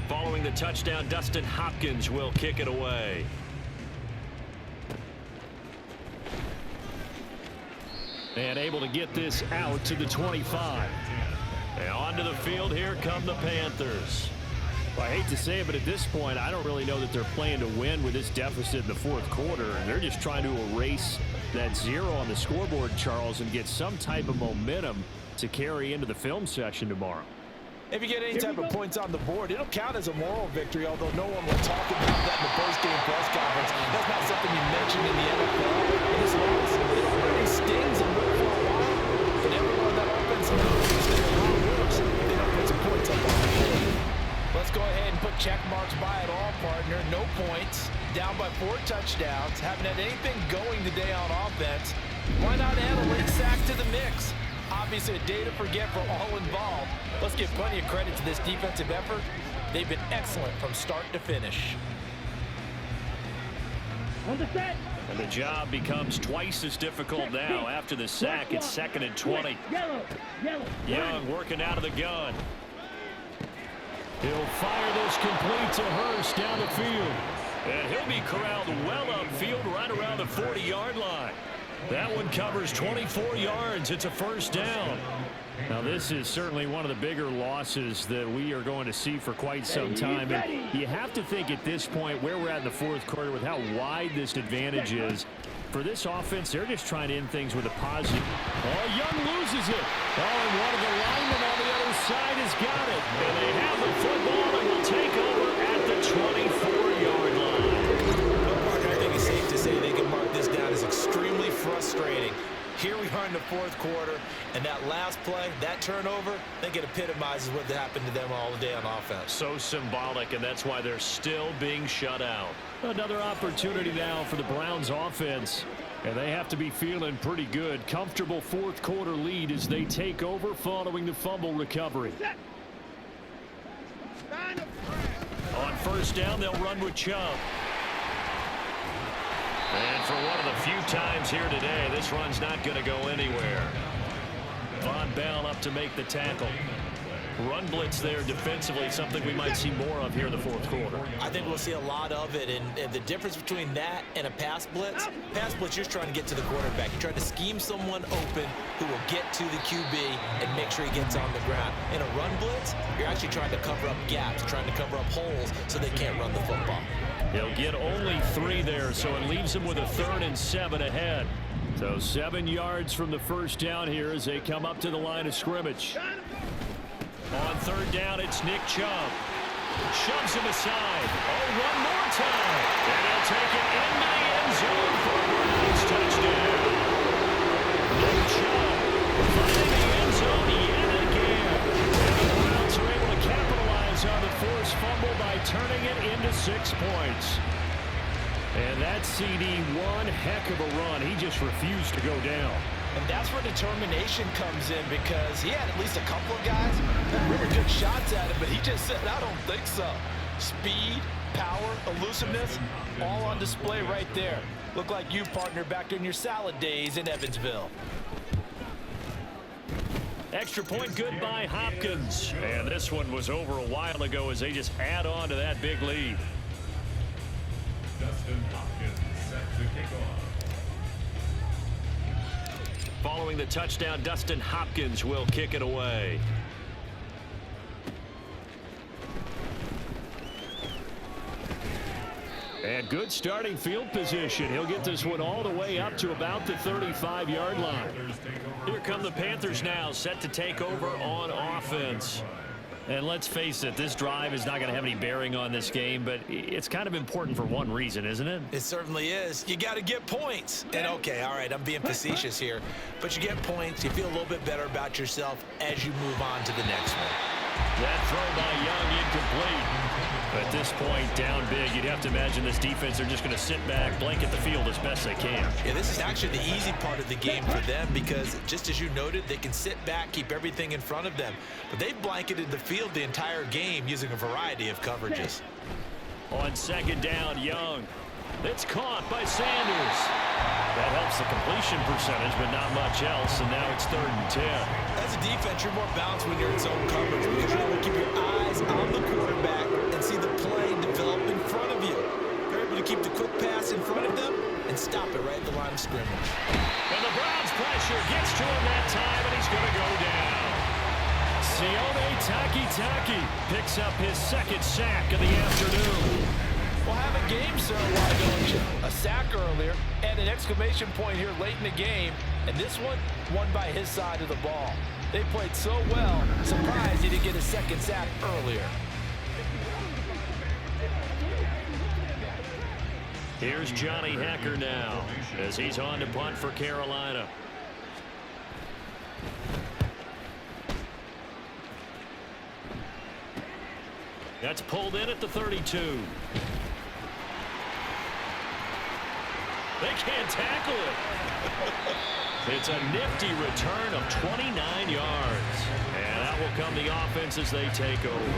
Following the touchdown, Dustin Hopkins will kick it away. And able to get this out to the 25. And onto the field, here come the Panthers. Well, I hate to say it, but at this point, I don't really know that they're playing to win with this deficit in the fourth quarter. They're just trying to erase that 0 on the scoreboard, Charles, and get some type of momentum to carry into the film session tomorrow. If you get any type of points on the board, it'll count as a moral victory, although no one will talk about that in the post-game press conference. That's not something you mentioned in the NFL. And this loss, it already stings and will for a while, but everyone that offense knows that a lot works if they don't put some points up on the board. Let's go ahead and put check marks by it all, partner. No points, down by 4 touchdowns, haven't had anything going today on offense. Why not add a late sack to the mix? Obviously a day to forget for all involved. Let's give plenty of credit to this defensive effort. They've been excellent from start to finish. On the set. And the job becomes twice as difficult now after the sack. It's 2nd and 20. Yellow. Young working out of the gun. He'll fire this complete to Hurst down the field. And he'll be corralled well upfield right around the 40-yard line. That one covers 24 yards. It's a first down. Now, this is certainly one of the bigger losses that we are going to see for quite some time. And you have to think at this point where we're at in the fourth quarter with how wide this advantage is. For this offense, they're just trying to end things with a positive. Oh, Young loses it. Oh, and one of the linemen on the other side has got it. And they have the football and will take over at the 24-yard line. No, partner, I think it's safe to say they can mark this down as extremely frustrating. Here we are in the fourth quarter, and that last play, that turnover, I think it epitomizes what happened to them all day on offense. So symbolic, and that's why they're still being shut out. Another opportunity now for the Browns offense, and they have to be feeling pretty good. Comfortable fourth quarter lead as they take over following the fumble recovery. On first down, they'll run with Chubb. And for one of the few times here today, this run's not going to go anywhere. Von Bell up to make the tackle. Run blitz there defensively, something we might see more of here in the fourth quarter. I think we'll see a lot of it, and the difference between that and a pass blitz, you're just trying to get to the quarterback. You're trying to scheme someone open who will get to the QB and make sure he gets on the ground. In a run blitz, you're actually trying to cover up gaps, trying to cover up holes so they can't run the football. He'll get only 3 there, so it leaves him with a 3rd and 7 ahead. So 7 yards from the first down here as they come up to the line of scrimmage. On third down, it's Nick Chubb. Shoves him aside. Oh, one more time. And he'll take it into the end zone for a Browns touchdown. Nick Chubb finding the end zone yet again. And the Browns are able to capitalize on the forced fumble by turning it into 6 points. And that CD, one heck of a run. He just refused to go down. And that's where determination comes in, because he had at least a couple of guys that really good shots at him, but he just said, I don't think so. Speed, power, elusiveness, all on display right there. Look like you, partner, back in your salad days in Evansville. Extra point good by Hopkins. And this one was over a while ago as they just add on to that big lead. Dustin Hopkins set to kick off. Following the touchdown, Dustin Hopkins will kick it away. And good starting field position. He'll get this one all the way up to about the 35-yard line. Here come the Panthers now, set to take over on offense. And let's face it, this drive is not going to have any bearing on this game, but it's kind of important for one reason, isn't it? It certainly is. You got to get points. And okay, all right, I'm being facetious here, but you get points, you feel a little bit better about yourself as you move on to the next one. That throw by Young incomplete. At this point, down big, you'd have to imagine this defense are just going to sit back, blanket the field as best they can. Yeah, this is actually the easy part of the game for them because, just as you noted, they can sit back, keep everything in front of them. But they've blanketed the field the entire game using a variety of coverages. On second down, Young. It's caught by Sanders. That helps the completion percentage, but not much else, and now it's 3rd and 10. As a defense, you're more balanced when you're in zone coverage because you're able to keep your eyes on the quarterback and see the play develop in front of you. You're able to keep the quick pass in front of them and stop it right at the line of scrimmage. And the Browns pressure gets to him that time, and he's going to go down. Sione Takitaki picks up his second sack of the afternoon. Well, have a game, sir. Why don't you? A sack earlier and an exclamation point here late in the game. And this one won by his side of the ball. They played so well. Surprised he didn't get a second sack earlier. Here's Johnny Hacker now as he's on to punt for Carolina. That's pulled in at the 32. They can't tackle it. It's a nifty return of 29 yards. And that will come the offense as they take over.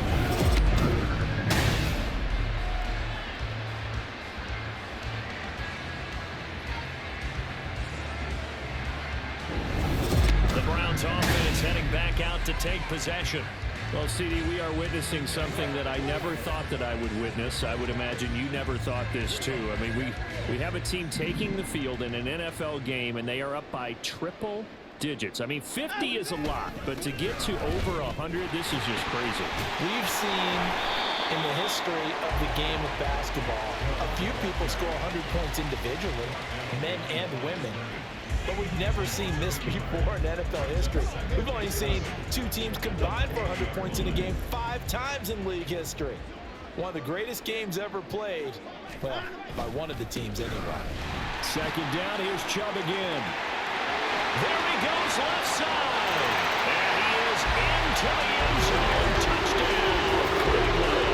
The Browns offense heading back out to take possession. Well, CD, we are witnessing something that I never thought that I would witness. I would imagine you never thought this, too. I mean, we have a team taking the field in an NFL game, and they are up by triple digits. I mean, 50 is a lot, but to get to over 100, this is just crazy. We've seen in the history of the game of basketball a few people score 100 points individually, men and women. But we've never seen this before in NFL history. We've only seen two teams combine for 100 points in a game 5 times in league history. One of the greatest games ever played, well, by one of the teams anyway. Second down, here's Chubb again. There he goes left side. And he is into the end zone. Touchdown, Cleveland.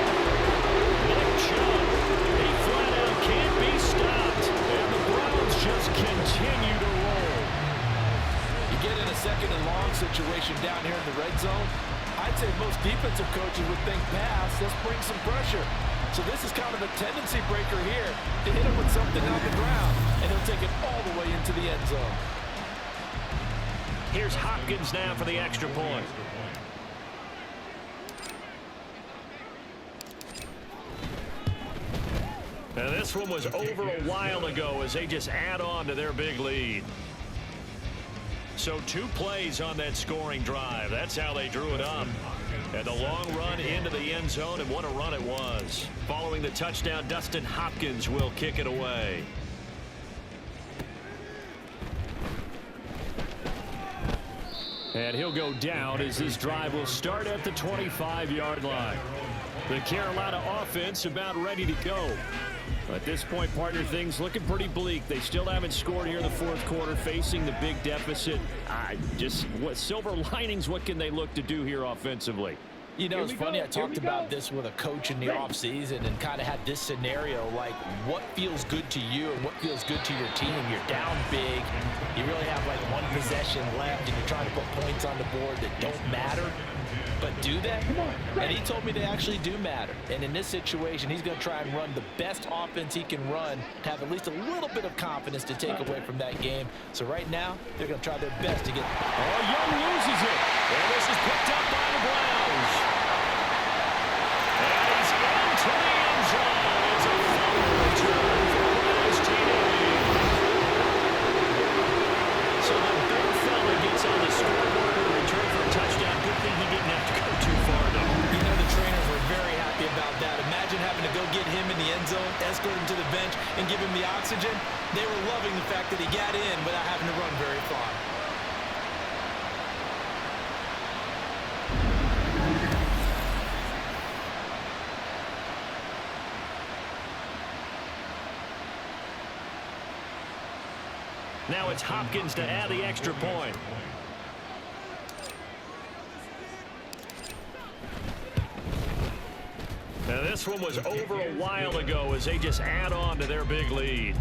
Nick Chubb, he flat out can't be stopped. And the Browns just continue to roll. You get in a second and long situation down here in the red zone, I'd say most defensive coaches would think pass, let's bring some pressure. So this is kind of a tendency breaker here to hit him with something on the ground, and he'll take it all the way into the end zone. Here's Hopkins now for the extra point. Now this one was over a while ago as they just add on to their big lead. So 2 plays on that scoring drive. That's how they drew it up. And the long run into the end zone, and what a run it was. Following the touchdown, Dustin Hopkins will kick it away. And he'll go down as this drive will start at the 25-yard line. The Carolina offense about ready to go. At this point, partner, things looking pretty bleak. They still haven't scored here in the fourth quarter, facing the big deficit. What silver linings, what can they look to do here offensively? You know, it's funny, I talked about this with a coach in the offseason and kind of had this scenario, like what feels good to you and what feels good to your team. You're down big, you really have like 1 possession left, and you're trying to put points on the board that don't matter. But do they? And he told me they actually do matter. And in this situation, he's going to try and run the best offense he can run to have at least a little bit of confidence to take away from that game. So right now, they're going to try their best to get... Oh, Young loses it. And this is picked up by the Browns. And he's into the end zone. It's a fumble return for the Browns TD. So the big fella gets on the scoreboard and return for a touchdown. Good thing he didn't have to go too far, though. You know, the trainers were very happy about that. Imagine having to go get him in the end zone, escort him to the bench, and give him the oxygen. They were loving the fact that he got in without having to run very far. Now it's Hopkins to add the extra point. Now this one was over a while ago as they just add on to their big lead.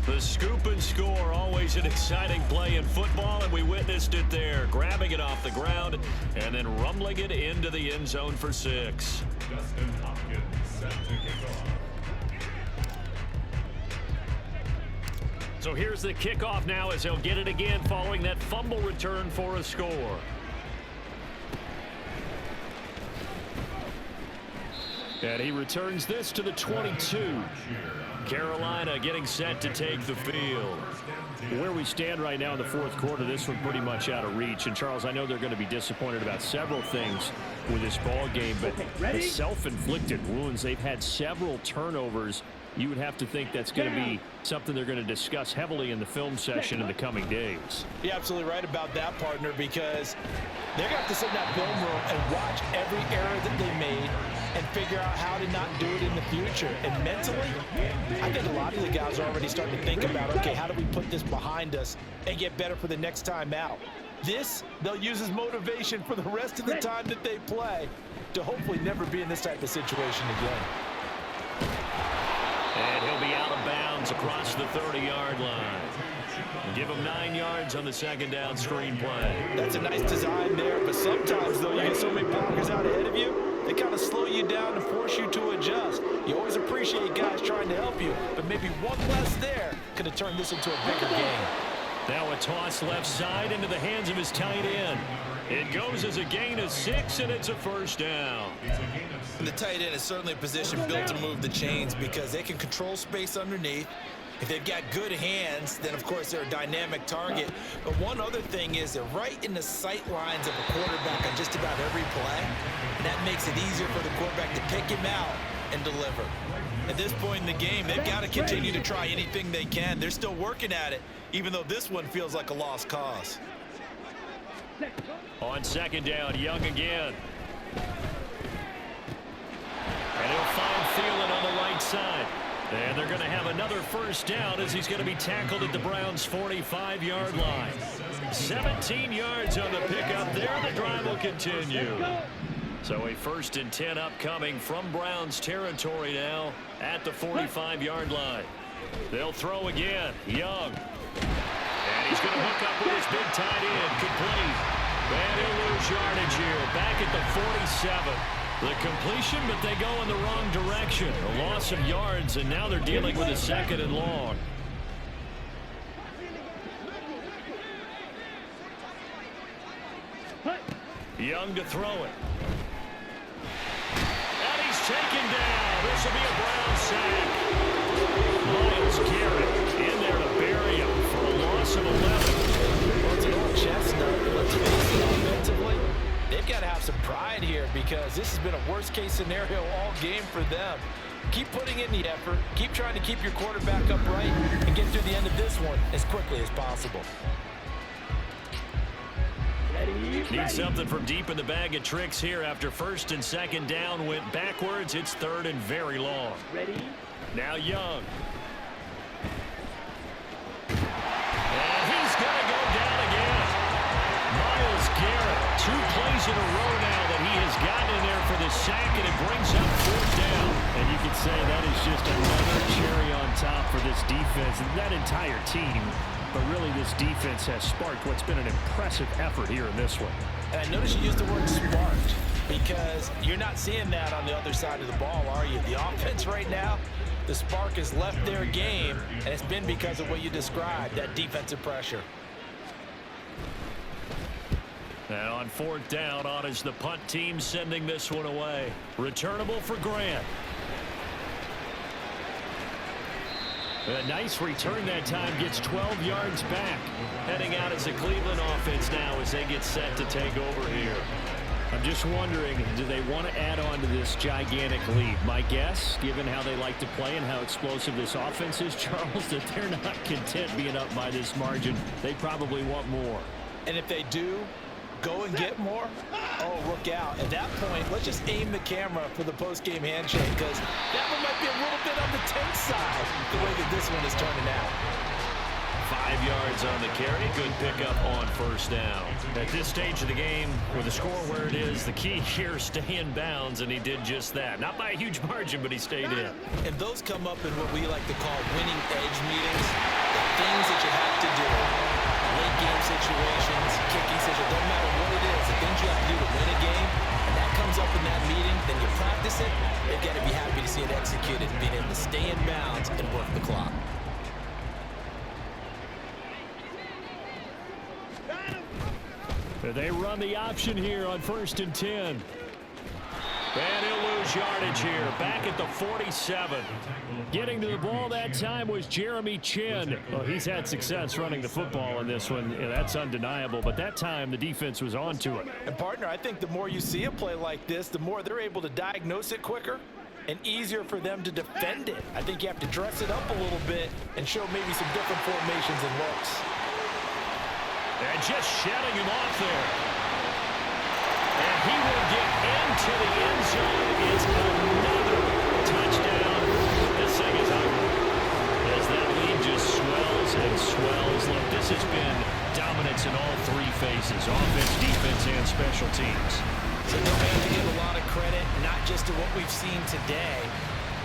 The scoop and score, always an exciting play in football, and we witnessed it there. Grabbing it off the ground and then rumbling it into the end zone for 6. Dustin Hopkins set to kick off. So here's the kickoff now as they'll get it again following that fumble return for a score. And he returns this to the 22. Carolina getting set to take the field. Where we stand right now in the fourth quarter, this one pretty much out of reach. And, Charles, I know they're going to be disappointed about several things with this ball game, but the self-inflicted wounds, they've had several turnovers. You would have to think that's going to be something they're going to discuss heavily in the film session in the coming days. You're absolutely right about that, partner, because they're going to have to sit in that film room and watch every error that they made and figure out how to not do it in the future. And mentally, I think a lot of the guys are already starting to think about, okay, how do we put this behind us and get better for the next time out? This, they'll use as motivation for the rest of the time that they play to hopefully never be in this type of situation again. And he'll be out of bounds across the 30-yard line. Give him 9 yards on the second down screen play. That's a nice design there, but sometimes, though, you get so many blockers out ahead of you, they kind of slow you down and force you to adjust. You always appreciate guys trying to help you, but maybe one less there could have turned this into a bigger game. Now a toss left side into the hands of his tight end. It goes as a gain of 6, and it's a first down. And the tight end is certainly a position built to move the chains because they can control space underneath. If they've got good hands, then, of course, they're a dynamic target. But one other thing is they're right in the sight lines of a quarterback on just about every play. And that makes it easier for the quarterback to pick him out and deliver. At this point in the game, they've got to continue to try anything they can. They're still working at it, even though this one feels like a lost cause. On second down, Young again. And he'll find Thielen on the right side. And they're going to have another first down as he's going to be tackled at the Browns' 45-yard line. 17 yards on the pickup there. The drive will continue. So a 1st and 10 upcoming from Browns territory now at the 45-yard line. They'll throw again. Young. And he's going to hook up with his big tight end. Complete. And he'll lose yardage here. Back at the 47. The completion, but they go in the wrong direction. A loss of yards, and now they're dealing with a 2nd and long. Young to throw it. And he's taken down. This will be a Brown sack. Myles Garrett in there to bury him for a loss of 11. Well, it's an old chestnut. Let's face it, offensively, they've got to have some pride here because this has been a worst-case scenario all game for them. Keep putting in the effort. Keep trying to keep your quarterback upright and get through the end of this one as quickly as possible. Need something from deep in the bag of tricks here after 1st and 2nd down went backwards. It's 3rd and very long. Ready? Now Young. And he's going to go down again. Myles Garrett, 2 plays in a row now that he has gotten in there for the sack, and it brings up 4th down. And you could say that is just another cherry on top for this defense and that entire team. But really, this defense has sparked what's been an impressive effort here in this one. And I noticed you used the word sparked because you're not seeing that on the other side of the ball, are you? The offense right now, the spark has left their game, and it's been because of what you described, that defensive pressure. And on 4th down, on is the punt team sending this one away. Returnable for Grant. A nice return that time, gets 12 yards back. Heading out as a Cleveland offense now as they get set to take over here. I'm just wondering, do they want to add on to this gigantic lead? My guess, given how they like to play and how explosive this offense is, Charles, that they're not content being up by this margin. They probably want more. And if they do go and get more, oh, look out. At that point, let's just aim the camera for the post-game handshake because that one might be a little bit on the tense side, the way that this one is turning out. 5 yards on the carry. Good pickup on 1st down. At this stage of the game, with the score where it is, the key here, stay in bounds, and he did just that. Not by a huge margin, but he stayed in. And those come up in what we like to call winning edge meetings. The things that you have to do. Late game situations, kicking situations, doesn't matter what it is. The things you have to do to win a game, and that comes up in that meeting, then you practice it. They've got to be happy to see it executed and being able to stay in bounds and work the clock. They run the option here on 1st and 10. And he'll lose yardage here, back at the 47. Getting to the ball that time was Jeremy Chin. Well, he's had success running the football in this one. Yeah, that's undeniable, but that time the defense was on to it. And partner, I think the more you see a play like this, the more they're able to diagnose it quicker and easier for them to defend it. I think you have to dress it up a little bit and show maybe some different formations and looks. And just shutting him off there. And he will get into the end zone. It's another touchdown. This thing is ugly. As that lead just swells and swells. Look, this has been dominance in all three phases. Offense, defense, and special teams. So they'll have to give a lot of credit, not just to what we've seen today,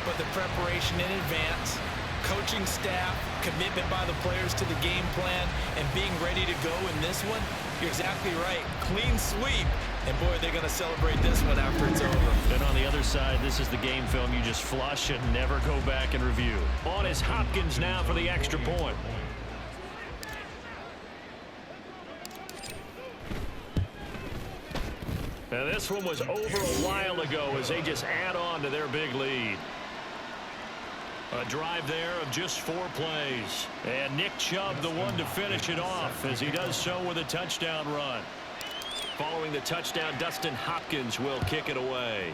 but the preparation in advance, coaching staff, commitment by the players to the game plan, and being ready to go in this one. You're exactly right. Clean sweep. And, boy, they're going to celebrate this one after it's over. And on the other side, this is the game film you just flush and never go back and review. On is Hopkins now for the extra point. Now this one was over a while ago as they just add on to their big lead. A drive there of just 4 plays. And Nick Chubb the one to finish it off as he does so with a touchdown run. Following the touchdown, Dustin Hopkins will kick it away.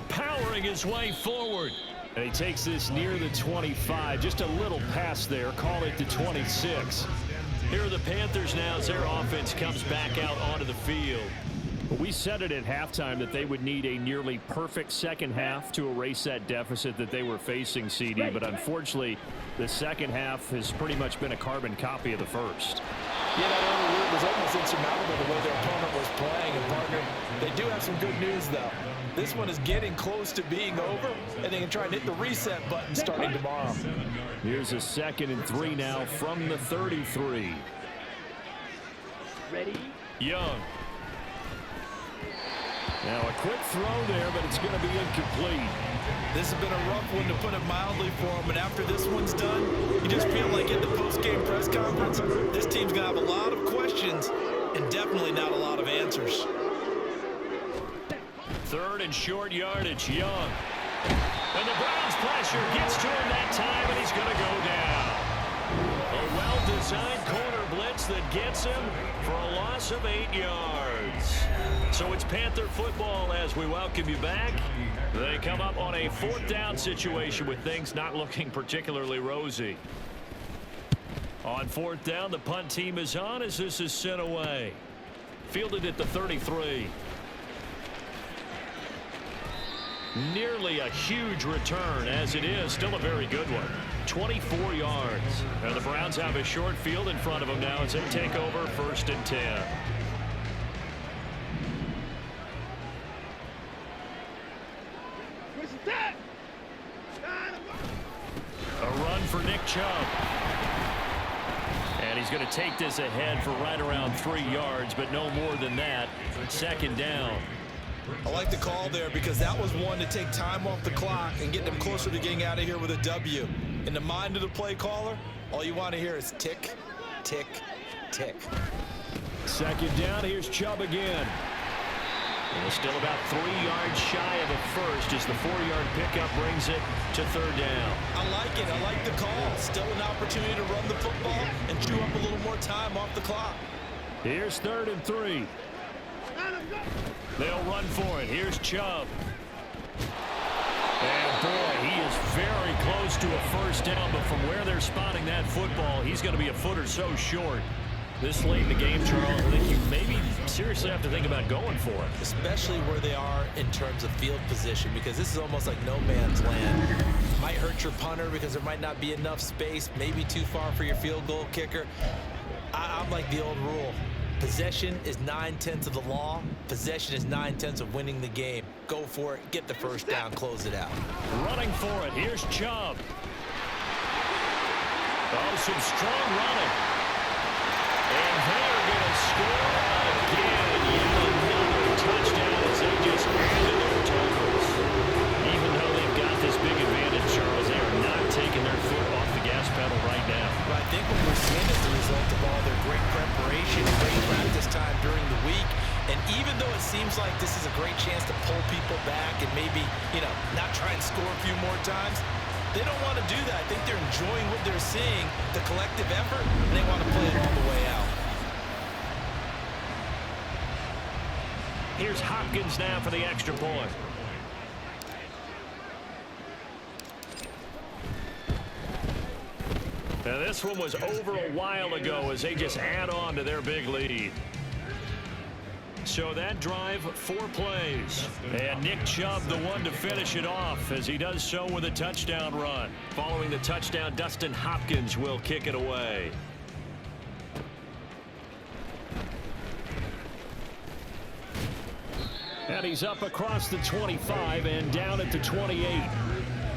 Powering his way forward. And he takes this near the 25. Just a little pass there. Call it the 26. Here are the Panthers now as their offense comes back out onto the field. We said it at halftime that they would need a nearly perfect second half to erase that deficit that they were facing, CD. But unfortunately, the second half has pretty much been a carbon copy of the first. Yeah, that early lead was almost insurmountable the way their opponent was playing. And, partner, they do have some good news, though. This one is getting close to being over, and they can try and hit the reset button starting tomorrow. Here's a 2nd and 3 now from the 33. Ready? Young. Now a quick throw there, but it's going to be incomplete. This has been a rough one, to put it mildly, for him. And after this one's done, you just feel like at the post-game press conference, this team's going to have a lot of questions and definitely not a lot of answers. 3rd and short yardage, Young. And the Browns pressure gets to him that time, and he's going to go down. A well-designed corner blitz that gets him for a loss of 8 yards. So it's Panther football as we welcome you back. They come up on a 4th down situation with things not looking particularly rosy. On 4th down, the punt team is on as this is sent away. Fielded at the 33. Nearly a huge return, as it is still a very good one. 24 yards. And the Browns have a short field in front of them now as they take over 1st and 10. A run for Nick Chubb. And he's going to take this ahead for right around 3 yards, but no more than that. 2nd down. I like the call there because that was one to take time off the clock and get them closer to getting out of here with a W. In the mind of the play caller, all you want to hear is tick, tick, tick. 2nd down, here's Chubb again. And still about 3 yards shy of a first as the 4-yard pickup brings it to 3rd down. I like it. I like the call. Still an opportunity to run the football and chew up a little more time off the clock. Here's 3rd and 3. They'll run for it. Here's Chubb. And boy, he is very close to a 1st down, but from where they're spotting that football, he's going to be a foot or so short. This late in the game, Charles, I think you maybe seriously have to think about going for it. Especially where they are in terms of field position, because this is almost like no man's land. Might hurt your punter because there might not be enough space, maybe too far for your field goal kicker. I'm like the old rule. Possession is 9/10 of the law. Possession is 9/10 of winning the game. Go for it. Get the 1st down. Close it out. Running for it. Here's Chubb. Oh, some strong running. And they're going to score again. Yet another touchdown as they just added their totals. Even though they've got this big advantage, Charles, they are not taking their foot off the gas pedal right now. But I think what we're seeing is the result of all their great preparation and great practice time even though it seems like this is a great chance to pull people back and maybe, not try and score a few more times, they don't want to do that. I think they're enjoying what they're seeing, the collective effort, and they want to play it all the way out. Here's Hopkins now for the extra point. Now this one was over a while ago as they just add on to their big lead. So that drive, 4 plays. And Nick Chubb, the one to finish it off, as he does so with a touchdown run. Following the touchdown, Dustin Hopkins will kick it away. And he's up across the 25 and down at the 28.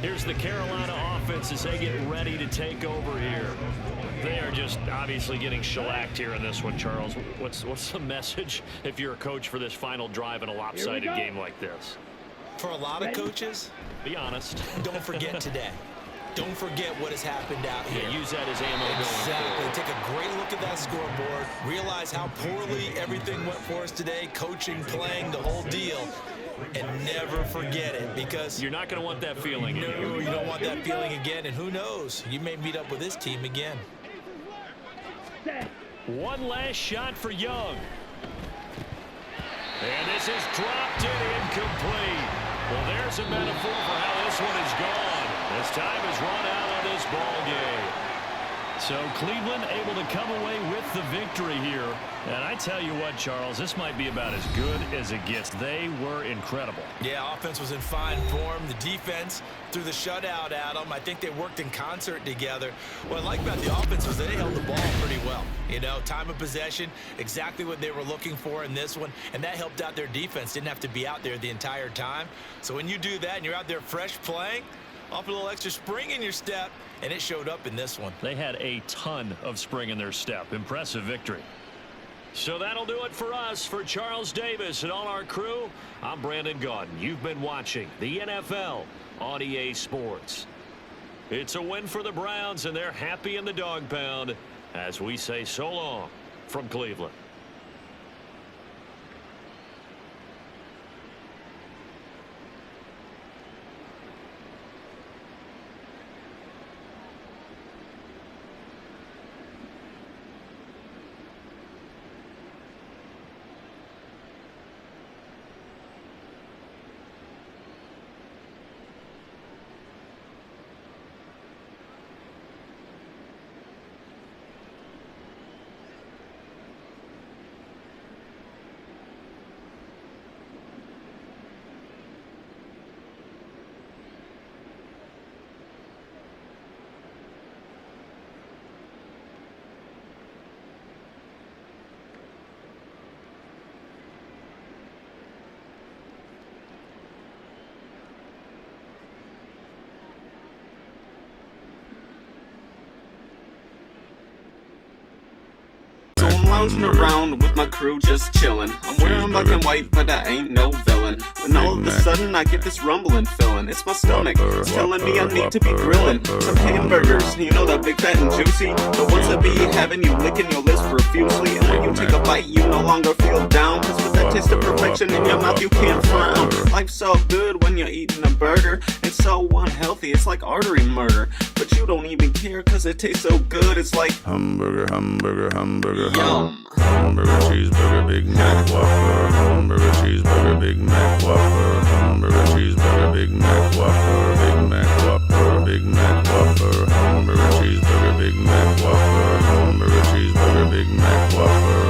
Here's the Carolina offense as they get ready to take over here. They are just obviously getting shellacked here in this one, Charles. What's the message if you're a coach for this final drive in a lopsided game like this? For a lot of coaches, be honest. Don't forget today. Don't forget what has happened out here. Yeah, use that as ammo. Exactly. Take a great look at that scoreboard. Realize how poorly everything went for us today. Coaching, playing, the whole deal. And never forget it, because you're not going to want that feeling. No, you don't want that feeling again. And who knows? You may meet up with this team again. One last shot for Young. And this is dropped in incomplete. Well, there's a metaphor for how this one is gone. This time is run out on this ball game. So Cleveland able to come away with the victory here. And I tell you what, Charles, this might be about as good as it gets. They were incredible. Yeah, offense was in fine form. The defense threw the shutout at them. I think they worked in concert together. What I like about the offense was that they held the ball pretty well. Time of possession, exactly what they were looking for in this one. And that helped out their defense. Didn't have to be out there the entire time. So when you do that and you're out there fresh playing, off a little extra spring in your step, and it showed up in this one. They had a ton of spring in their step. Impressive victory. So that'll do it for us. For Charles Davis and all our crew, I'm Brandon Gaudin. You've been watching the NFL on EA Sports. It's a win for the Browns, and they're happy in the dog pound as we say so long from Cleveland. Lounging around with my crew just chillin'. I'm wearing black and white, but I ain't no villain. When all of a sudden I get this rumbling feeling. It's my stomach, it's telling me I need to be grillin' some hamburgers, that big fat and juicy, the ones that be having you licking your lips profusely. And when you take a bite you no longer feel down, cause with that taste of perfection in your mouth you can't frown. Life's so good when you're eating a burger. It's so unhealthy, it's like artery murder. But you don't even care cause it tastes so good. It's like hamburger, hamburger, hamburger, yum. Hamburger, cheeseburger, Big Mac, Whopper. Hamburger, cheeseburger, Big Mac, Whopper. Hamburger, cheeseburger, Big Mac, Whopper. Big Mac, Whopper, Big Mac, Whopper. Hamburger, cheeseburger, Big Mac, Whopper. Hamburger, cheeseburger, Big Mac, Whopper.